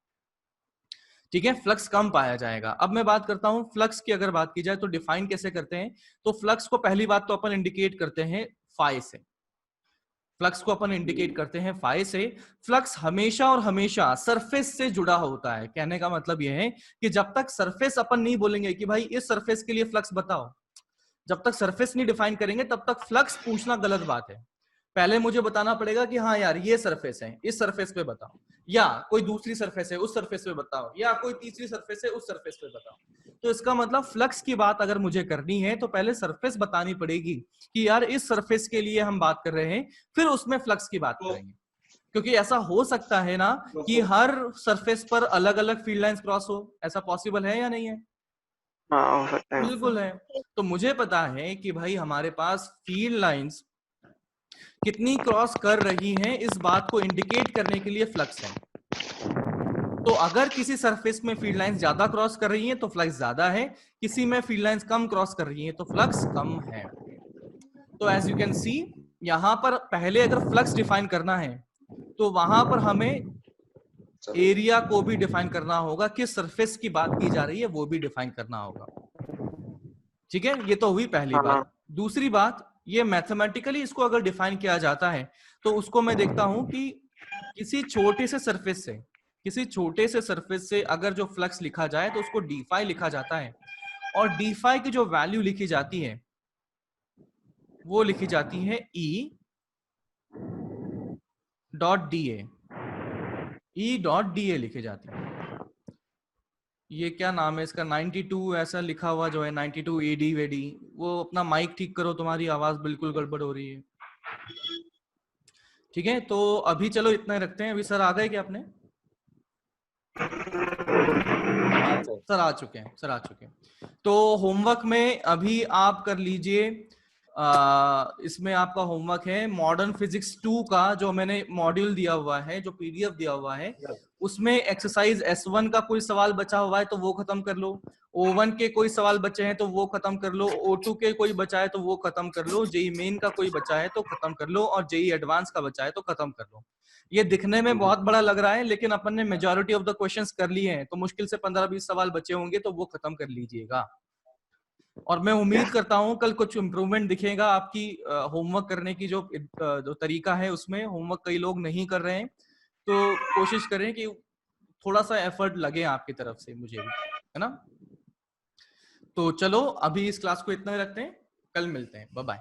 ठीक है, फ्लक्स कम पाया जाएगा। अब मैं बात करता हूं फ्लक्स की, अगर बात की जाए तो डिफाइन कैसे करते हैं। तो फ्लक्स को पहली बात तो अपन इंडिकेट करते हैं फाई से। फ्लक्स को अपन इंडिकेट करते हैं फाई से। फ्लक्स हमेशा और हमेशा सरफेस से जुड़ा होता है। कहने का मतलब यह है कि जब तक सरफेस अपन नहीं बोलेंगे कि भाई इस सरफेस के लिए फ्लक्स बताओ, जब तक सरफेस नहीं डिफाइन करेंगे तब तक फ्लक्स पूछना गलत बात है। पहले मुझे बताना पड़ेगा कि हाँ यार ये सरफेस है, इस सरफेस पे बताओ, या कोई दूसरी सरफेस है उस सरफेस पे बताओ, या कोई तीसरी सरफेस है उस सरफेस पे बताओ। तो इसका मतलब फ्लक्स की बात अगर मुझे करनी है तो पहले सरफेस बतानी पड़ेगी कि यार इस सरफेस के लिए हम बात कर रहे हैं, फिर उसमें फ्लक्स की बात करेंगे। क्योंकि ऐसा हो सकता है ना कि हर सरफेस पर अलग अलग फील्ड लाइंस क्रॉस हो, ऐसा पॉसिबल है या नहीं है?
हाँ हो सकता है।
बिल्कुल है। तो मुझे पता है कि भाई हमारे पास फील्ड लाइंस कितनी क्रॉस कर रही हैं, इस बात को इंडिकेट करने के लिए फ्लक्स है। तो अगर किसी सरफेस में फील्ड लाइंस ज्यादा क्रॉस कर रही हैं तो फ्लक्स ज्यादा है, किसी में फील्ड लाइंस कम क्रॉस कर रही हैं तो फ्लक्स कम है। तो एज यू कैन सी, यहां पर पहले अगर फ्लक्स डिफाइन करना है तो वहां पर हमें एरिया को भी डिफाइन करना होगा, किस सरफेस की बात की जा रही है वो भी डिफाइन करना होगा। ठीक है, ये तो हुई पहली बात। दूसरी बात, ये मैथमेटिकली इसको अगर डिफाइन किया जाता है तो उसको मैं देखता हूं कि किसी छोटे से सरफेस से अगर जो फ्लक्स लिखा जाए तो उसको डी फाई लिखा जाता है, और डी फाई की जो वैल्यू लिखी जाती है वो लिखी जाती है E डॉट डी ए लिखी जाती है। ये क्या नाम है इसका, 92 ऐसा लिखा हुआ जो है, 92 एडी वेडी। वो अपना माइक ठीक करो, तुम्हारी आवाज बिल्कुल गड़बड़ हो रही है। ठीक है, तो अभी चलो इतना ही रखते हैं। अभी सर आ गए क्या अपने? सर आ चुके हैं। तो होमवर्क में अभी आप कर लीजिए, इसमें आपका होमवर्क है मॉडर्न फिजिक्स 2 का जो मैंने मॉड्यूल दिया हुआ है, जो पीडीएफ दिया हुआ है, उसमें एक्सरसाइज S1 का कोई सवाल बचा हुआ है तो वो खत्म कर लो, O1 के कोई सवाल बचे हैं तो वो खत्म कर लो, O2 के कोई बचा है तो वो खत्म कर लो, जेई मेन का कोई बचा है तो खत्म कर लो, और जेई एडवांस का बचा है तो खत्म कर लो। ये दिखने में बहुत बड़ा लग रहा है लेकिन अपन ने मेजॉरिटी ऑफ द क्वेश्चंस कर लिए हैं, तो मुश्किल से 15-20 सवाल बचे होंगे तो वो खत्म कर लीजिएगा। और मैं उम्मीद करता हूं कल कुछ इम्प्रूवमेंट दिखेगा आपकी होमवर्क करने की जो तरीका है उसमें। होमवर्क कई लोग नहीं कर रहे हैं, तो कोशिश करें कि थोड़ा सा एफर्ट लगे आपकी तरफ से, मुझे भी, है ना। तो चलो अभी इस क्लास को इतना ही रखते हैं, कल मिलते हैं, बाय बाय।